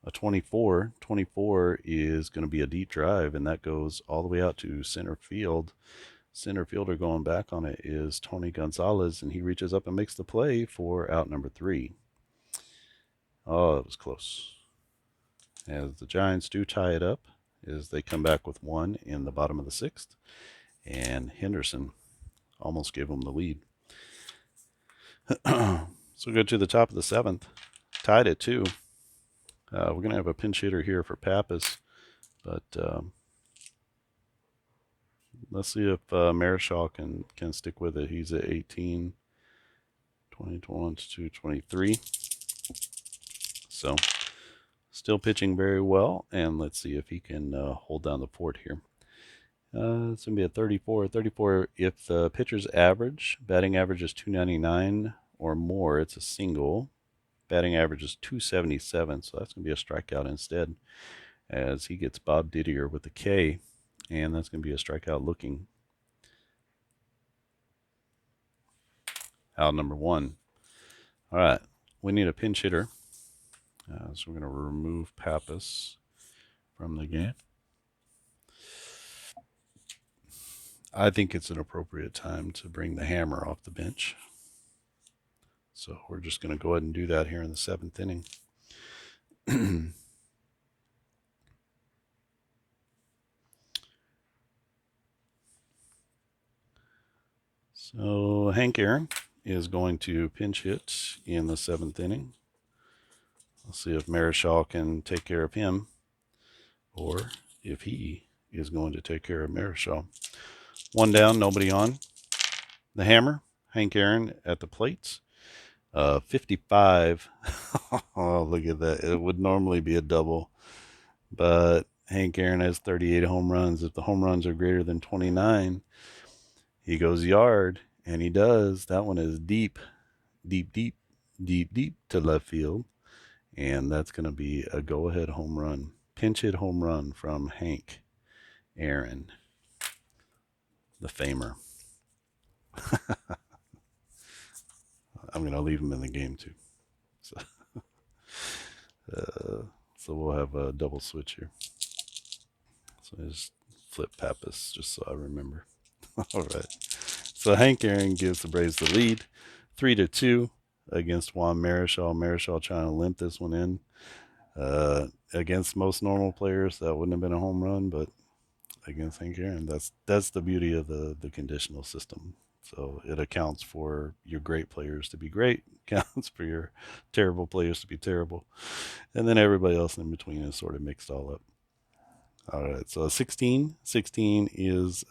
[SPEAKER 1] A 24. 24 is going to be a deep drive, and that goes all the way out to center field. Center fielder going back on it is Tony Gonzalez, and he reaches up and makes the play for out number 3. Oh, it was close. As the Giants do tie it up, as they come back with 1 in the bottom of the 6th, and Henderson almost gave them the lead. So go to the top of the 7th, tied at 2. We're going to have a pinch hitter here for Pappas, but let's see if Marichal can stick with it. He's at 18, 21 to 23. So still pitching very well, and let's see if he can hold down the fort here. It's going to be a 34. 34, if the pitcher's batting average is 299 or more, it's a single. Batting average is 277, so that's going to be a strikeout instead, as he gets Bob Didier with the K, and that's going to be a strikeout looking. Out number 1. All right, we need a pinch hitter, so we're going to remove Pappas from the game. I think it's an appropriate time to bring the Hammer off the bench. So we're just going to go ahead and do that here in the 7th inning. So Hank Aaron is going to pinch hit in the 7th inning. Let's see if Marichal can take care of him, or if he is going to take care of Marichal. 1 down, nobody on. The Hammer, Hank Aaron at the plates. 55. Oh, look at that. It would normally be a double, but Hank Aaron has 38 home runs. If the home runs are greater than 29, he goes yard, and he does. That one is deep, deep, deep, deep, deep to left field, and that's going to be a go-ahead home run, pinch hit home run from Hank Aaron, the famer. I'm going to leave him in the game too. So we'll have a double switch here. So I just flip Pappas just so I remember. All right. So Hank Aaron gives the Braves the lead, 3-2 against Juan Marichal. Marichal trying to limp this one in. Against most normal players, that wouldn't have been a home run, but against Hank Aaron, that's the beauty of the conditional system. So it accounts for your great players to be great, accounts for your terrible players to be terrible, and then everybody else in between is sort of mixed all up. All right, so 16. 16 is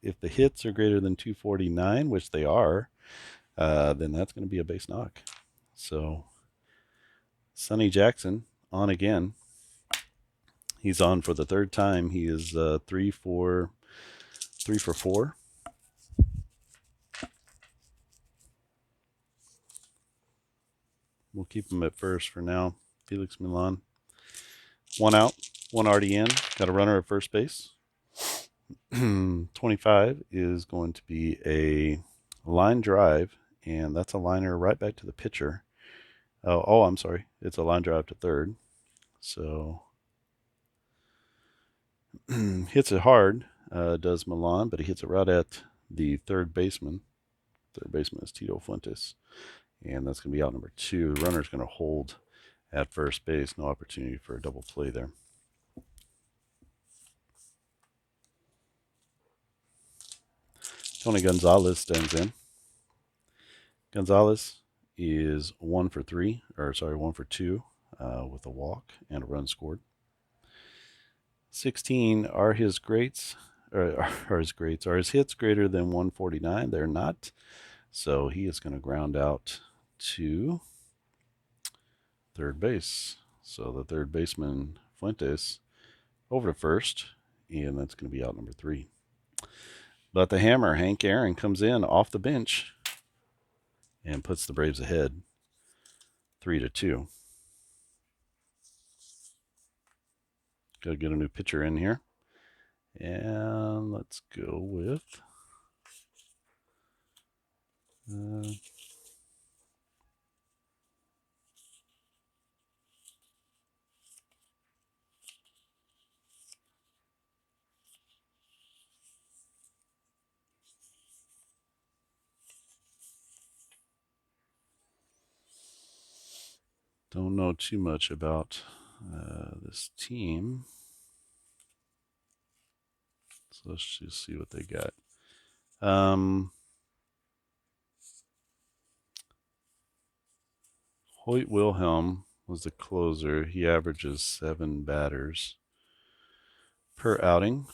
[SPEAKER 1] if the hits are greater than 249, which they are, then that's going to be a base knock. So Sonny Jackson on again. He's on for the third time. He is 3 for 4. We'll keep him at first for now. Felix Milan. 1 out, 1 already in. Got a runner at first base. 25 is going to be a line drive, and that's a liner right back to the pitcher. Oh, I'm sorry. It's a line drive to third. So hits it hard, does Milan, but he hits it right at the third baseman. Third baseman is Tito Fuentes, and that's going to be out number 2. The runner's going to hold at first base. No opportunity for a double play there. Tony Gonzalez stands in. Gonzalez is 1 for 3, or sorry, 1 for 2 with a walk and a run scored. 16 are his greats, or are his hits greater than 149? They're not. So he is going to ground out to third base. So the third baseman, Fuentes, over to first, and that's going to be out number 3. But the hammer, Hank Aaron, comes in off the bench and puts the Braves ahead 3-2. Got to get a new pitcher in here. And let's go with don't know too much about this team. So let's just see what they got. Hoyt Wilhelm was the closer. He averages 7 batters per outing.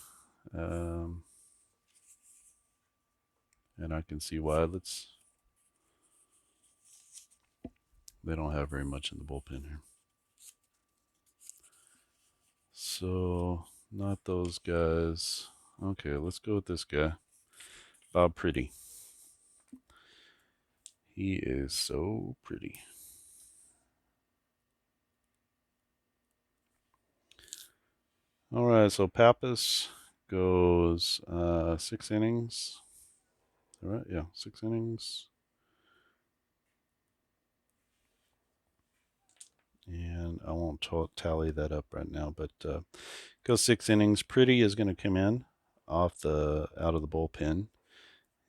[SPEAKER 1] And I can see why. They don't have very much in the bullpen here. So, not those guys. Okay, let's go with this guy. Bob Pretty. He is so pretty. All right, so Pappas goes 6 innings. All right, yeah, 6 innings. And I won't tally that up right now, but goes 6 innings. Pretty is going to come in out of the bullpen,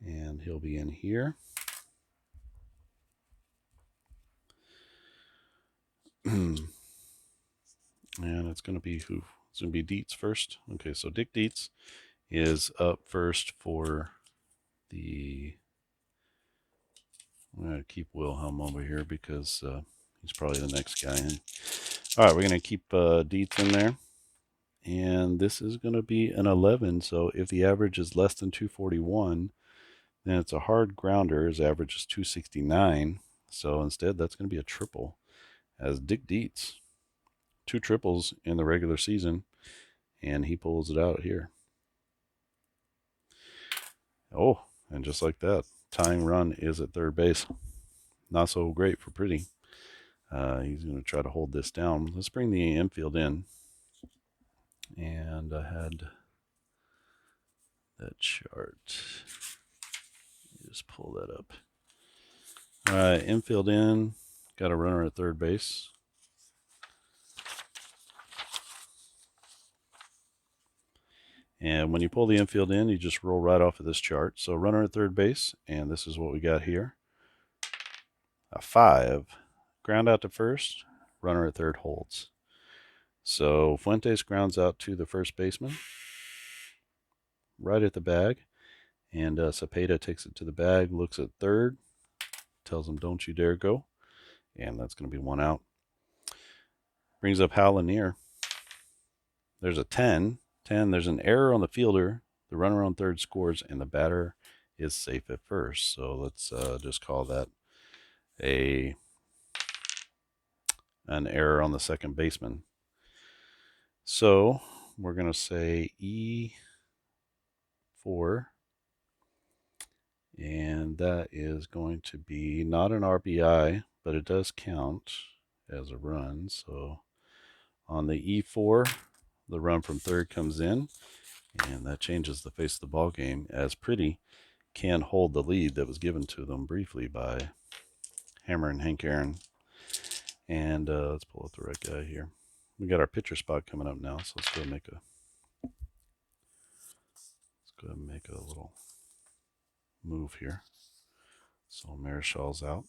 [SPEAKER 1] and he'll be in here. And it's going to be who? It's going to be Dietz first. Okay, so Dick Dietz is up first for the. I'm going to keep Wilhelm over here because he's probably the next guy in. All right, we're going to keep Dietz in there. And this is going to be an 11. So if the average is less than 241, then it's a hard grounder. His average is 269. So instead, that's going to be a triple as Dick Dietz. 2 triples in the regular season, and he pulls it out here. Oh, and just like that, tying run is at third base. Not so great for Pretty. He's going to try to hold this down. Let's bring the infield in. And I had that chart. Just pull that up. All right, infield in. Got a runner at third base. And when you pull the infield in, you just roll right off of this chart. So runner at third base, and this is what we got here. A 5, ground out to first, runner at third holds. So Fuentes grounds out to the first baseman, right at the bag, and Cepeda takes it to the bag, looks at third, tells him, "Don't you dare go," and that's going to be 1 out. Brings up Hal Lanier. There's a 10. There's an error on the fielder. The runner on third scores, and the batter is safe at first. So let's just call that an error on the second baseman. So we're going to say E4, and that is going to be not an RBI, but it does count as a run. So on the E4, the run from third comes in, and that changes the face of the ball game, as Pretty can hold the lead that was given to them briefly by Hammer and Hank Aaron. And let's pull up the right guy here. We got our pitcher spot coming up now, so let's go ahead and make a little move here. So Marischal's out.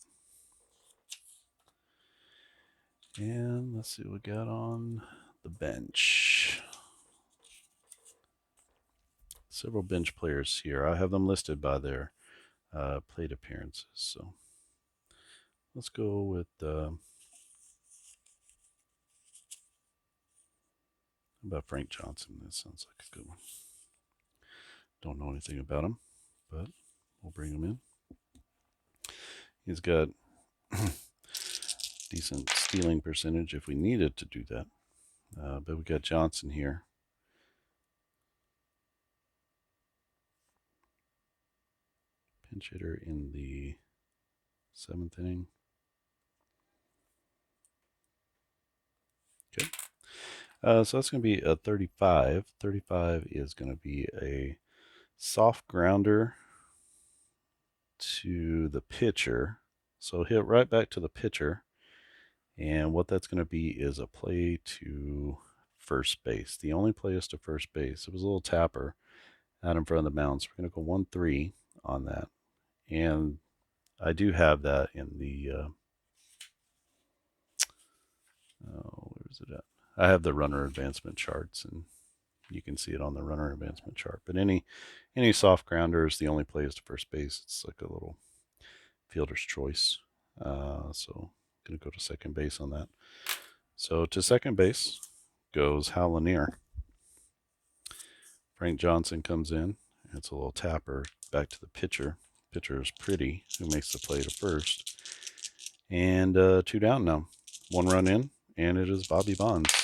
[SPEAKER 1] And let's see what we got on the bench. Several bench players here. I have them listed by their plate appearances. So let's go with how about Frank Johnson? That sounds like a good one. Don't know anything about him, but we'll bring him in. He's got decent stealing percentage if we needed to do that. But we got Johnson here. Pinch hitter in the 7th inning. Okay. So that's going to be a 35. 35 is going to be a soft grounder to the pitcher. So hit right back to the pitcher. And what that's going to be is a play to first base. The only play is to first base. It was a little tapper out in front of the mound. So we're going to go 1-3 on that. And I do have that in the, where is it at? I have the runner advancement charts, and you can see it on the runner advancement chart. But any soft grounder is the only play is to first base. It's like a little fielder's choice. So I'm going to go to second base on that. So to second base goes Hal Lanier. Frank Johnson comes in. It's a little tapper back to the pitcher. Pitcher is Pretty, who makes the play to first. And 2 down now. 1 run in, and it is Bobby Bonds.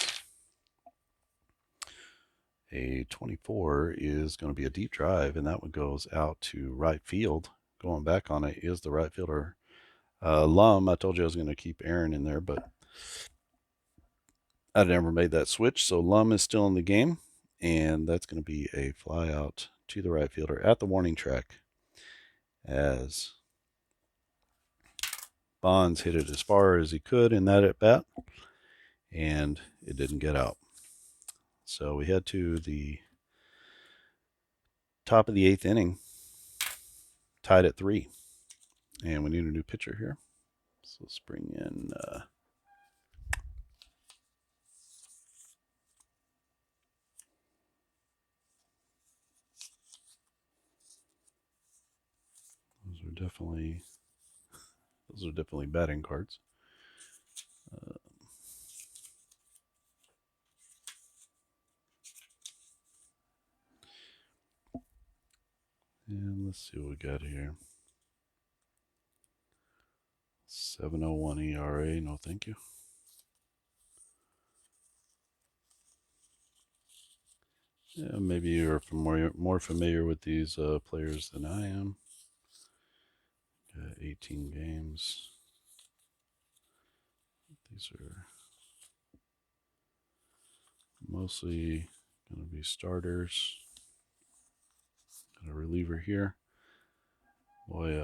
[SPEAKER 1] A 24 is going to be a deep drive, and that one goes out to right field. Going back on it is the right fielder, Lum. I told you I was going to keep Aaron in there, but I never made that switch. So Lum is still in the game, and that's going to be a fly out to the right fielder at the warning track as Bonds hit it as far as he could in that at bat, and it didn't get out. So we head to the top of the 8th inning, tied at 3, and we need a new pitcher here. So let's bring in those are definitely batting cards. And let's see what we got here. 7.01 ERA. No, thank you. Yeah, maybe you're more familiar with these players than I am. 18 games. These are mostly going to be starters. Got a reliever here. Boy,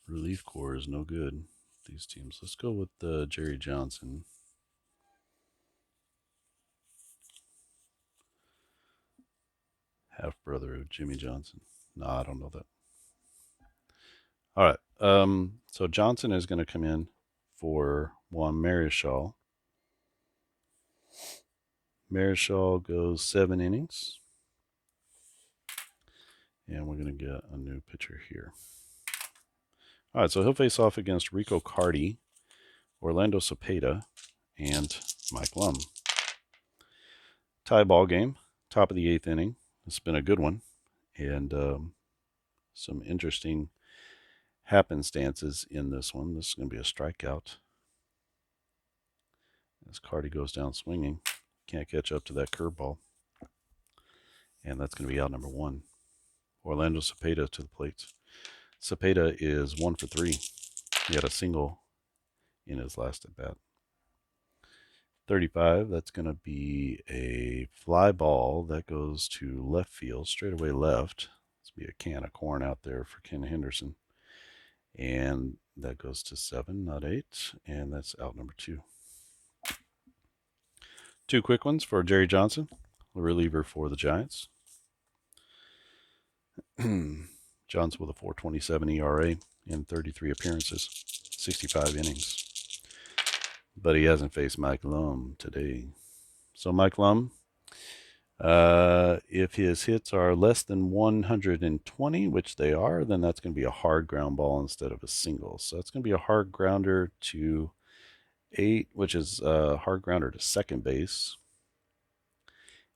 [SPEAKER 1] relief corps is no good. These teams. Let's go with Jerry Johnson. half brother of Jimmy Johnson. No, I don't know that. All right. So Johnson is going to come in for Juan Marichal. Marichal goes 7 innings. And we're going to get a new pitcher here. All right, so he'll face off against Rico Carty, Orlando Cepeda, and Mike Lum. Tie ball game, top of the 8th inning. It's been a good one. And some interesting happenstances in this one. This is going to be a strikeout. As Carty goes down swinging, can't catch up to that curveball. And that's going to be out number 1. Orlando Cepeda to the plate. Cepeda is 1 for 3. He had a single in his last at bat. 35, that's going to be a fly ball that goes to left field, straightaway left. This will be a can of corn out there for Ken Henderson. And that goes to 7, not 8, and that's out number 2. 2 quick ones for Jerry Johnson, the reliever for the Giants. Johnson with a 4.27 ERA in 33 appearances, 65 innings. But he hasn't faced Mike Lum today. So Mike Lum, if his hits are less than 120, which they are, then that's going to be a hard ground ball instead of a single. So it's going to be a hard grounder to 8, which is a hard grounder to second base.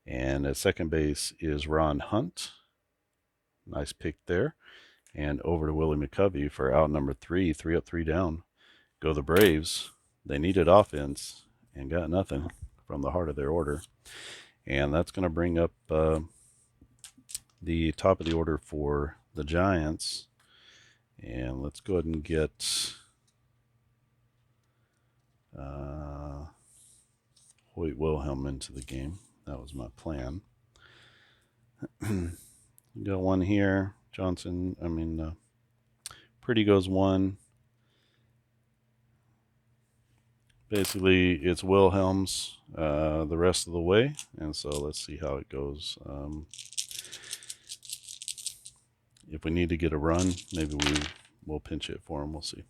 [SPEAKER 1] And at second base is Ron Hunt. Nice pick there. And over to Willie McCovey for out number 3, 3 up, 3 down. Go the Braves. They needed offense and got nothing from the heart of their order. And that's going to bring up the top of the order for the Giants. And let's go ahead and get Hoyt Wilhelm into the game. That was my plan. Got 1 here. Pretty goes 1. Basically, it's Wilhelm's the rest of the way. And so let's see how it goes. If we need to get a run, maybe we'll pinch it for him. We'll see.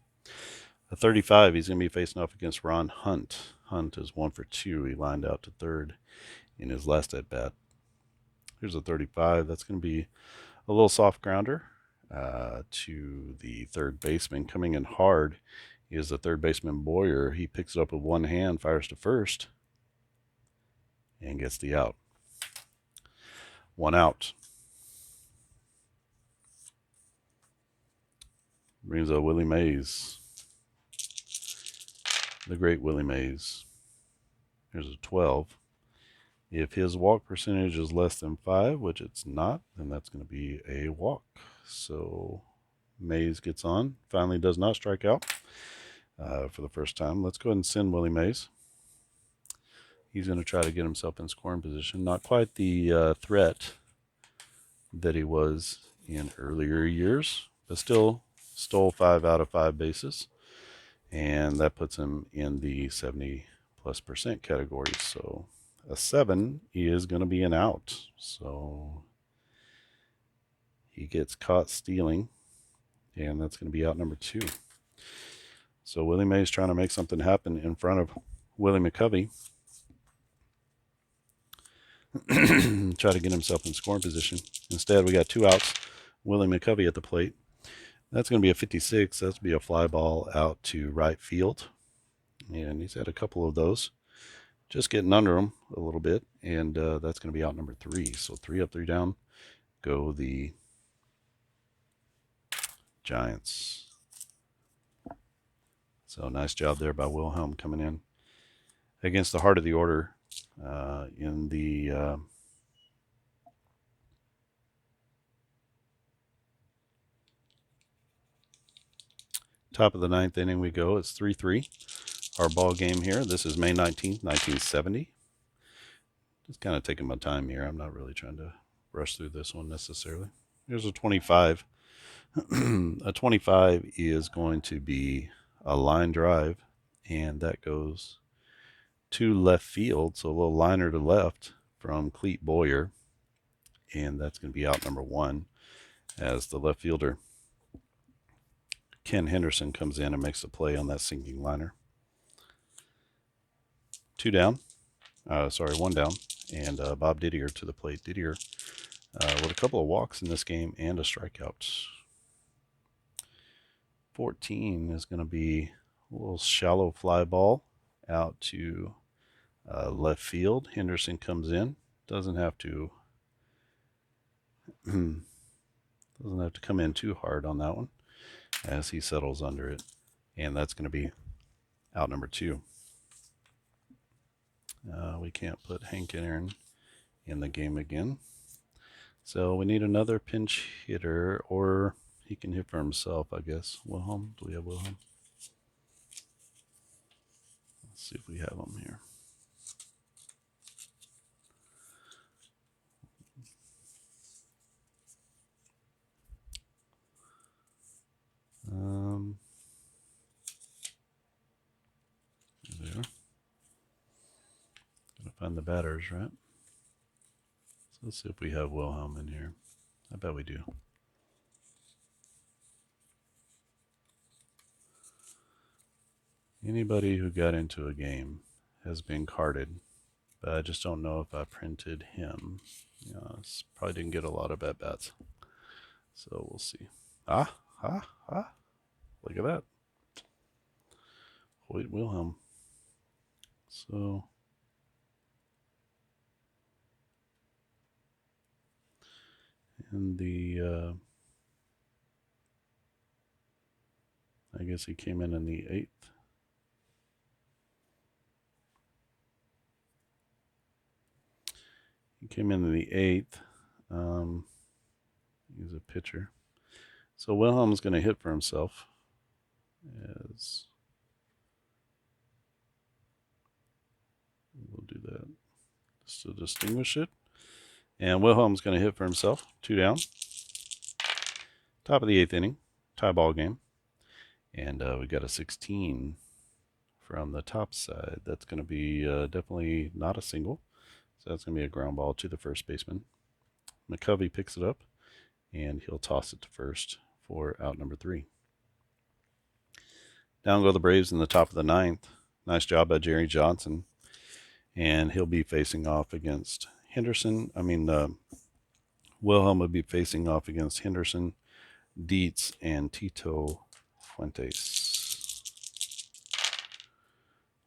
[SPEAKER 1] A 35, he's going to be facing off against Ron Hunt. Hunt is 1 for 2. He lined out to third in his last at bat. Here's a 35. That's going to be a little soft grounder to the third baseman. Coming in hard is the third baseman Boyer. He picks it up with 1 hand, fires to first, and gets the out. 1 out. Brings up Willie Mays. The great Willie Mays. Here's a 12. If his walk percentage is less than 5, which it's not, then that's going to be a walk. So Mays gets on. Finally does not strike out for the first time. Let's go ahead and send Willie Mays. He's going to try to get himself in scoring position. Not quite the threat that he was in earlier years, but still stole 5 out of 5 bases. And that puts him in the 70+% category. So a 7 is going to be an out. So he gets caught stealing, and that's going to be out number 2. So Willie Mays trying to make something happen in front of Willie McCovey. Try to get himself in scoring position. Instead, we got 2 outs. Willie McCovey at the plate. That's going to be a 56. That's going to be a fly ball out to right field. And he's had a couple of those. Just getting under him a little bit. And that's going to be out number 3. So 3 up, 3 down. Go the Giants. So nice job there by Wilhelm coming in against the heart of the order in the top of the 9th inning we go. It's 3-3. Our ball game here. This is May 19th, 1970. Just kind of taking my time here. I'm not really trying to rush through this one necessarily. Here's a 25. A 25 is going to be a line drive, and that goes to left field. So a little liner to left from Clete Boyer. and that's going to be out number 1 as the left fielder Ken Henderson comes in and makes a play on that sinking liner. 2 down. 1 down. And Bob Didier to the plate. Didier with a couple of walks in this game and a strikeout. 14 is going to be a little shallow fly ball out to left field. Henderson comes in. Doesn't have to come in too hard on that one as he settles under it. And that's going to be out number 2. We can't put Hank Aaron in the game again. So we need another pinch hitter, or he can hit for himself, I guess. Wilhelm, do we have Wilhelm? Let's see if we have him here. There. Gotta find the batters, right? So let's see if we have Wilhelm in here. I bet we do. Anybody who got into a game has been carded, but I just don't know if I printed him. Probably didn't get a lot of at-bats. So we'll see. Look at that. Hoyt Wilhelm. So in the I guess he came in the 8th. He came in the 8th. He's a pitcher. So Wilhelm's going to hit for himself. As we'll do that just to distinguish it. And Wilhelm's going to hit for himself. 2 down. Top of the 8th inning. Tie ball game. And we got a 16 from the top side. That's going to be definitely not a single. So that's going to be a ground ball to the first baseman. McCovey picks it up, and he'll toss it to first for out number 3. Down go the Braves in the top of the 9th. Nice job by Jerry Johnson. And he'll be facing off against Henderson. Wilhelm will be facing off against Henderson, Dietz, and Tito Fuentes.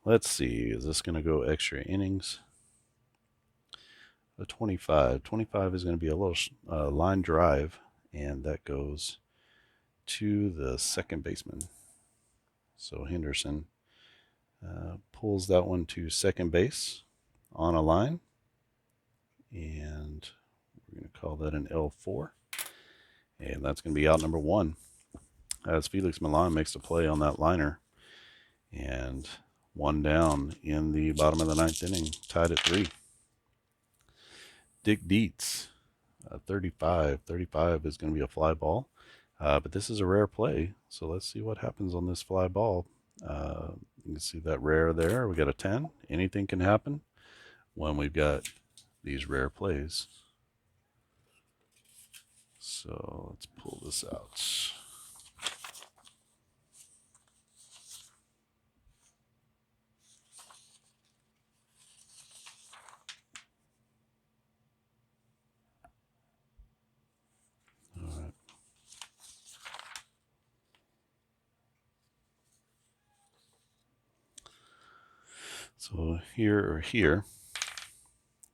[SPEAKER 1] Let's see. Is this going to go extra innings? A 25. 25 is going to be a little line drive, and that goes to the second baseman. So Henderson pulls that one to second base on a line, and we're going to call that an L4, and that's going to be out number 1 as Felix Milan makes the play on that liner. And 1 down in the bottom of the 9th inning, tied at 3. Dick Dietz, 35. 35 is going to be a fly ball, but this is a rare play, so let's see what happens on this fly ball. You can see that rare there. We got a 10. Anything can happen when we've got these rare plays. So let's pull this out. All right. So here,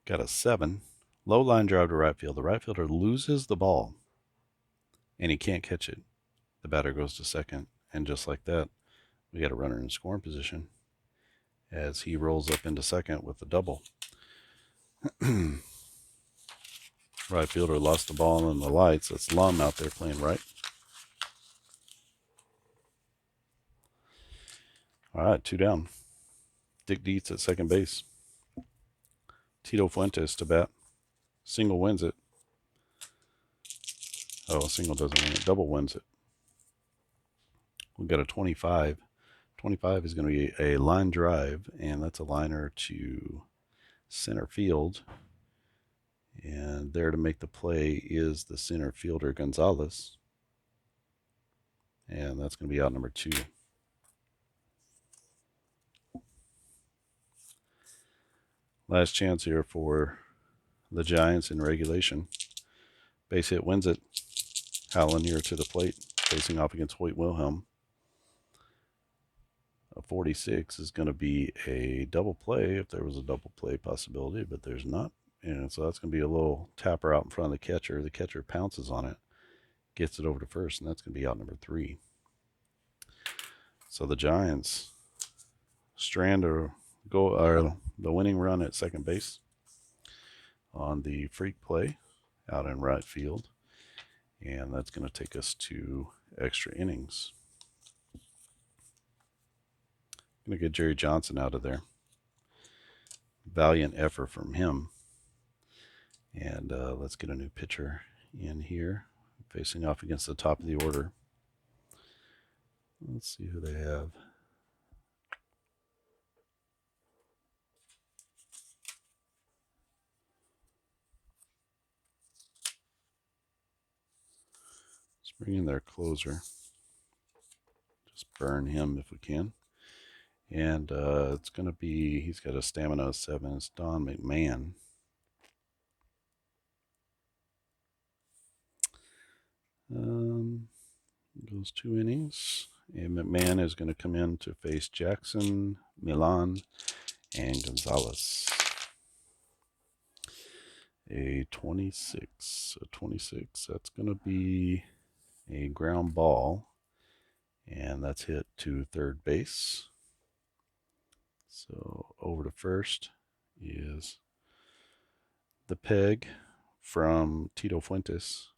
[SPEAKER 1] got a 7. Low line drive to right field. The right fielder loses the ball, and he can't catch it. The batter goes to second, and just like that, we got a runner in scoring position as he rolls up into second with a double. Right fielder lost the ball in the lights. That's Lum out there playing right. All right, 2 down. Dick Dietz at second base. Tito Fuentes to bat. Single wins it. Oh, a single doesn't win it. Double wins it. We've got a 25. 25 is going to be a line drive, and that's a liner to center field. And there to make the play is the center fielder Gonzalez. And that's going to be out number 2. Last chance here for the Giants in regulation. Base hit wins it. Howland here to the plate, facing off against Hoyt Wilhelm. A 46 is going to be a double play if there was a double play possibility, but there's not. And so that's going to be a little tapper out in front of the catcher. The catcher pounces on it, gets it over to first, and that's going to be out number 3. So the Giants strand or go the winning run at second base on the freak play out in right field, and that's going to take us to extra innings. I'm going to get Jerry Johnson out of there. Valiant effort from him. And let's get a new pitcher in here, facing off against the top of the order. Let's see who they have. Let's bring in their closer. Just burn him if we can. And it's going to be, he's got a stamina of 7. It's Don McMahon. Goes 2 innings. And McMahon is going to come in to face Jackson, Milan, and Gonzalez. A 26. A 26. That's going to be a ground ball. And that's hit to third base. So over to first is the peg from Tito Fuentes.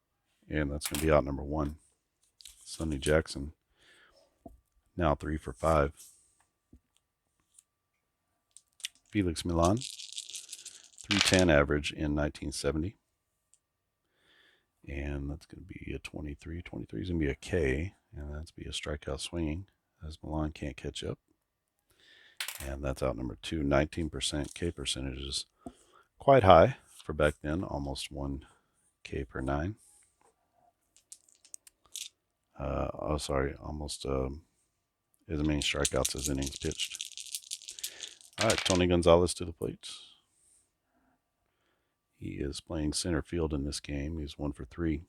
[SPEAKER 1] And that's going to be out number 1. Sonny Jackson. Now 3 for 5. Felix Milan. 310 average in 1970. And that's going to be a 23. 23 is going to be a K. And that's be a strikeout swinging as Milan can't catch up. And that's out number 2. 19% K percentage is quite high for back then. Almost 1 K per 9. Almost as many strikeouts as innings pitched. All right, Tony Gonzalez to the plate. He is playing center field in this game. He's 1 for 3.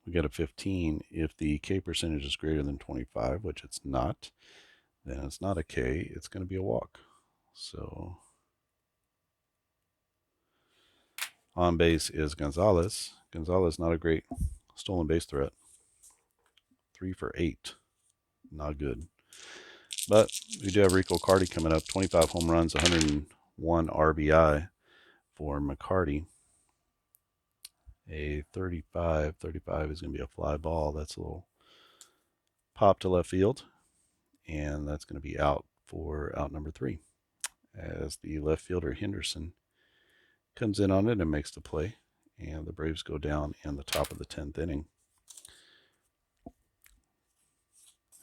[SPEAKER 1] We got a 15. If the K percentage is greater than 25, which it's not, then it's not a K. It's going to be a walk. So on base is Gonzalez. Gonzalez, not a great stolen base threat. 3 for 8. Not good. But we do have Rico Carty coming up. 25 home runs, 101 RBI for McCarty. A 35. 35 is going to be a fly ball. That's a little pop to left field. And that's going to be out for out number 3. As the left fielder Henderson comes in on it and makes the play. And the Braves go down in the top of the 10th inning.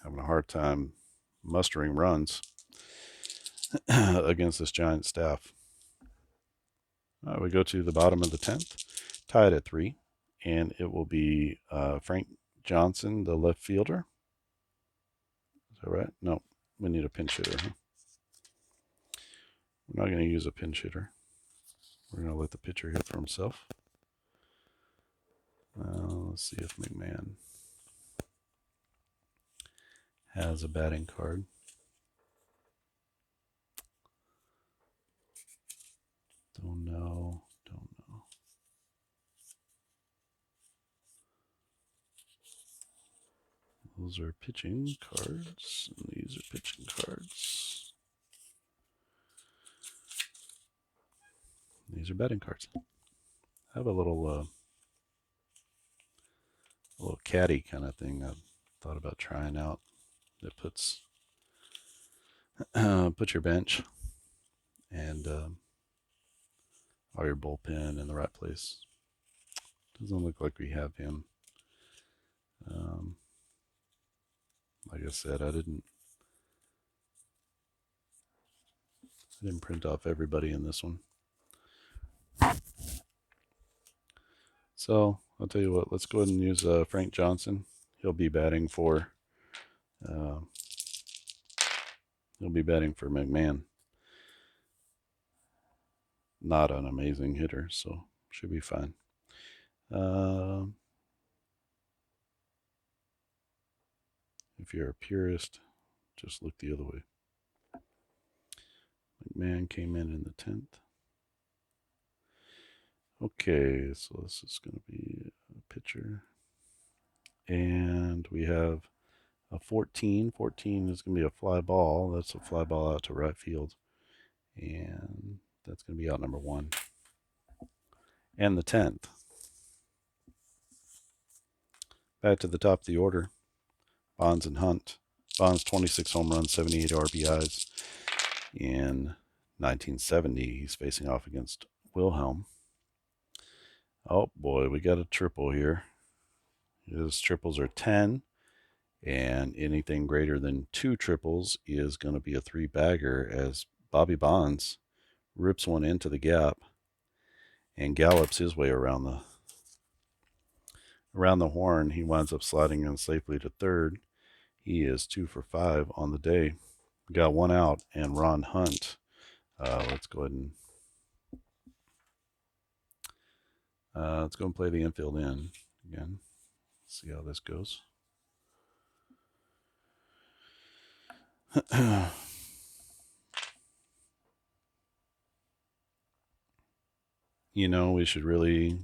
[SPEAKER 1] Having a hard time mustering runs against this Giant staff. We go to the bottom of the 10th, tied at 3, and it will be Frank Johnson, the left fielder. Is that right? No, we need a pinch hitter. Huh? We're not going to use a pinch hitter. We're going to let the pitcher hit for himself. Let's see if McMahon has a batting card. Don't know. Those are pitching cards, and these are pitching cards. These are batting cards. I have a little caddy kind of thing I thought about trying out. That puts your bench and all your bullpen in the right place. Doesn't look like we have him. Like I said, I didn't print off everybody in this one. So I'll tell you what. Let's go ahead and use Frank Johnson. He'll be batting for. Uh, he'll be batting for McMahon. Not an amazing hitter, so should be fine. If you're a purist, just look the other way. McMahon came in the 10th. Okay, so this is going to be a pitcher. And we have a 14. 14 is going to be a fly ball. That's a fly ball out to right field. And that's going to be out number 1. And the 10th. Back to the top of the order. Bonds and Hunt. Bonds 26 home runs, 78 RBIs. In 1970, he's facing off against Wilhelm. Oh boy, we got a triple here. His triples are 10, and anything greater than 2 triples is going to be a 3-bagger as Bobby Bonds rips one into the gap and gallops his way around the horn. He winds up sliding in safely to third. He is 2 for 5 on the day. Got 1 out, and Ron Hunt. Let's go ahead and play the infield in again. See how this goes. You know, we should really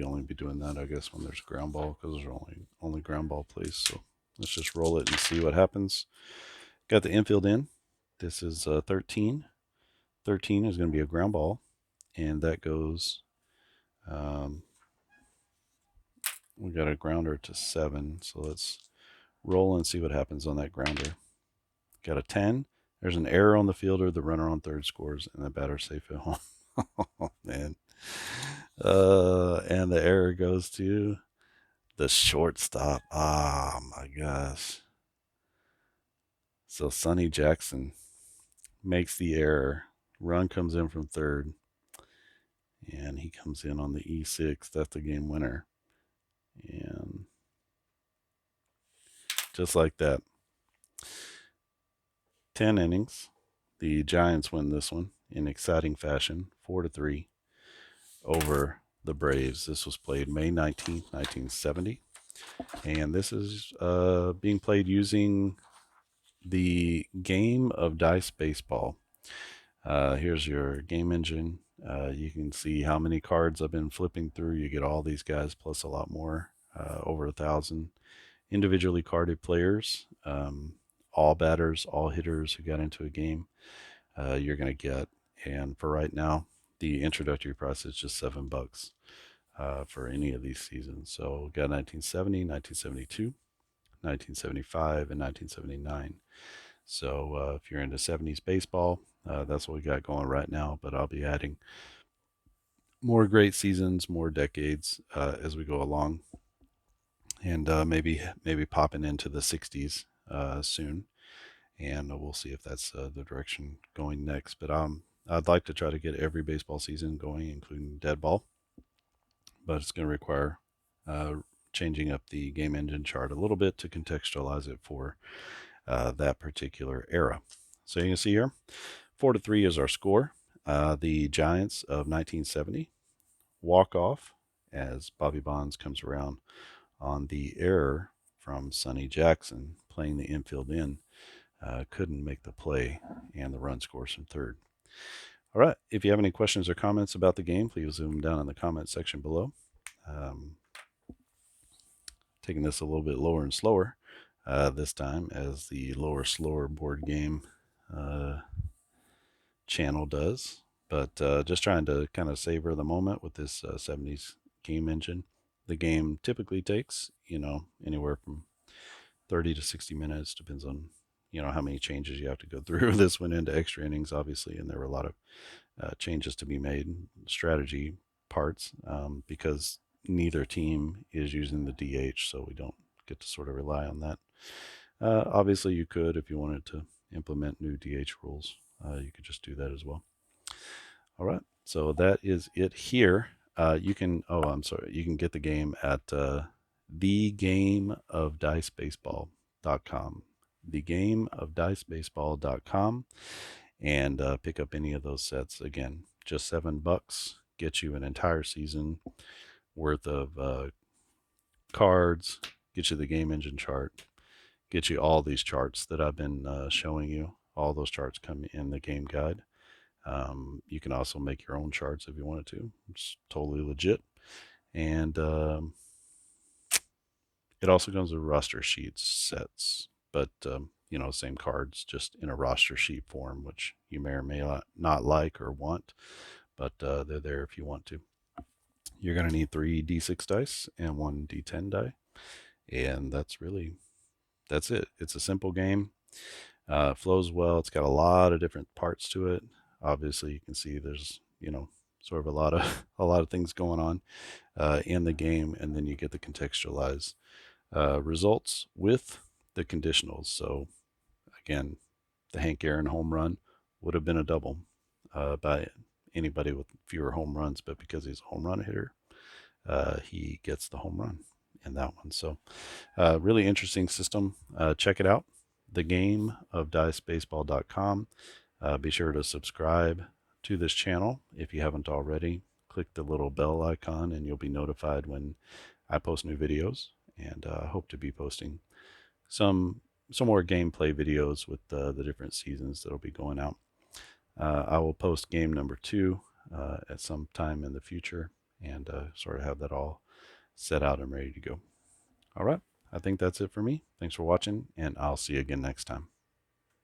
[SPEAKER 1] only be doing that, I guess, when there's a ground ball, because there's only ground ball plays. So let's just roll it and see what happens. Got the infield in. This is 13. 13 is going to be a ground ball, and that goes. We got a grounder to 7, so let's roll and see what happens on that grounder. Got a 10. There's an error on the fielder. The runner on third scores, and the batter safe at home. Oh, man. And the error goes to the shortstop. Ah, my gosh. So Sonny Jackson makes the error. Run comes in from third, and he comes in on the E6. That's the game winner. And just like that, 10 innings. The Giants win this one in exciting fashion, 4-3 over the Braves. This was played May 19th, 1970. And this is being played using the game of Dice Baseball. Here's your game engine. You can see how many cards I've been flipping through. You get all these guys plus a lot more, over 1,000 individually carded players, all batters, all hitters who got into a game. You're going to get, and for right now, the introductory price is just $7 for any of these seasons. So we got 1970, 1972, 1975, and 1979. So if you're into 70s baseball, that's what we got going right now. But I'll be adding more great seasons, more decades as we go along, and maybe popping into the 60s soon. And we'll see if that's the direction going next. But I'd like to try to get every baseball season going, including dead ball. But it's going to require changing up the game engine chart a little bit to contextualize it for that particular era. So you can see here, 4-3 is our score. The Giants of 1970 walk off as Bobby Bonds comes around on the error from Sonny Jackson playing the infield in. Couldn't make the play, and the run scores from third. All right. If you have any questions or comments about the game, please zoom down in the comment section below. Taking this a little bit lower and slower this time, as the lower, slower board game channel does. But just trying to kind of savor the moment with this 70s game engine. The game typically takes, anywhere from 30 to 60 minutes, depends on how many changes you have to go through. This went into extra innings, obviously, and there were a lot of changes to be made, strategy parts, because neither team is using the DH, so we don't get to sort of rely on that. Obviously, you could, if you wanted to implement new DH rules, you could just do that as well. All right, so that is it here. You can. Oh, I'm sorry. You can get the game at thegameofdicebaseball.com. Thegameofdicebaseball.com, and pick up any of those sets. Again, just $7 gets you an entire season worth of cards. Get you the game engine chart. Get you all these charts that I've been showing you. All those charts come in the game guide. You can also make your own charts if you wanted to. It's totally legit. And it also comes with roster sheets sets, but same cards, just in a roster sheet form, which you may or may not like or want, but they're there if you want to. You're going to need 3d6 dice and 1d10 die, and that's it. It's a simple game. Flows well. It's got a lot of different parts to it. Obviously, you can see there's sort of a lot of things going on in the game, and then you get the contextualized results with the conditionals. So again, the Hank Aaron home run would have been a double by anybody with fewer home runs, but because he's a home run hitter, he gets the home run in that one. So really interesting system. Check it out. The game of dicebaseball.com. Be sure to subscribe to this channel if you haven't already. Click the little bell icon and you'll be notified when I post new videos. And I hope to be posting some more gameplay videos with the different seasons that'll be going out. I will post game number 2 at some time in the future, and sort of have that all set out and ready to go. All right. I think that's it for me. Thanks for watching, and I'll see you again next time.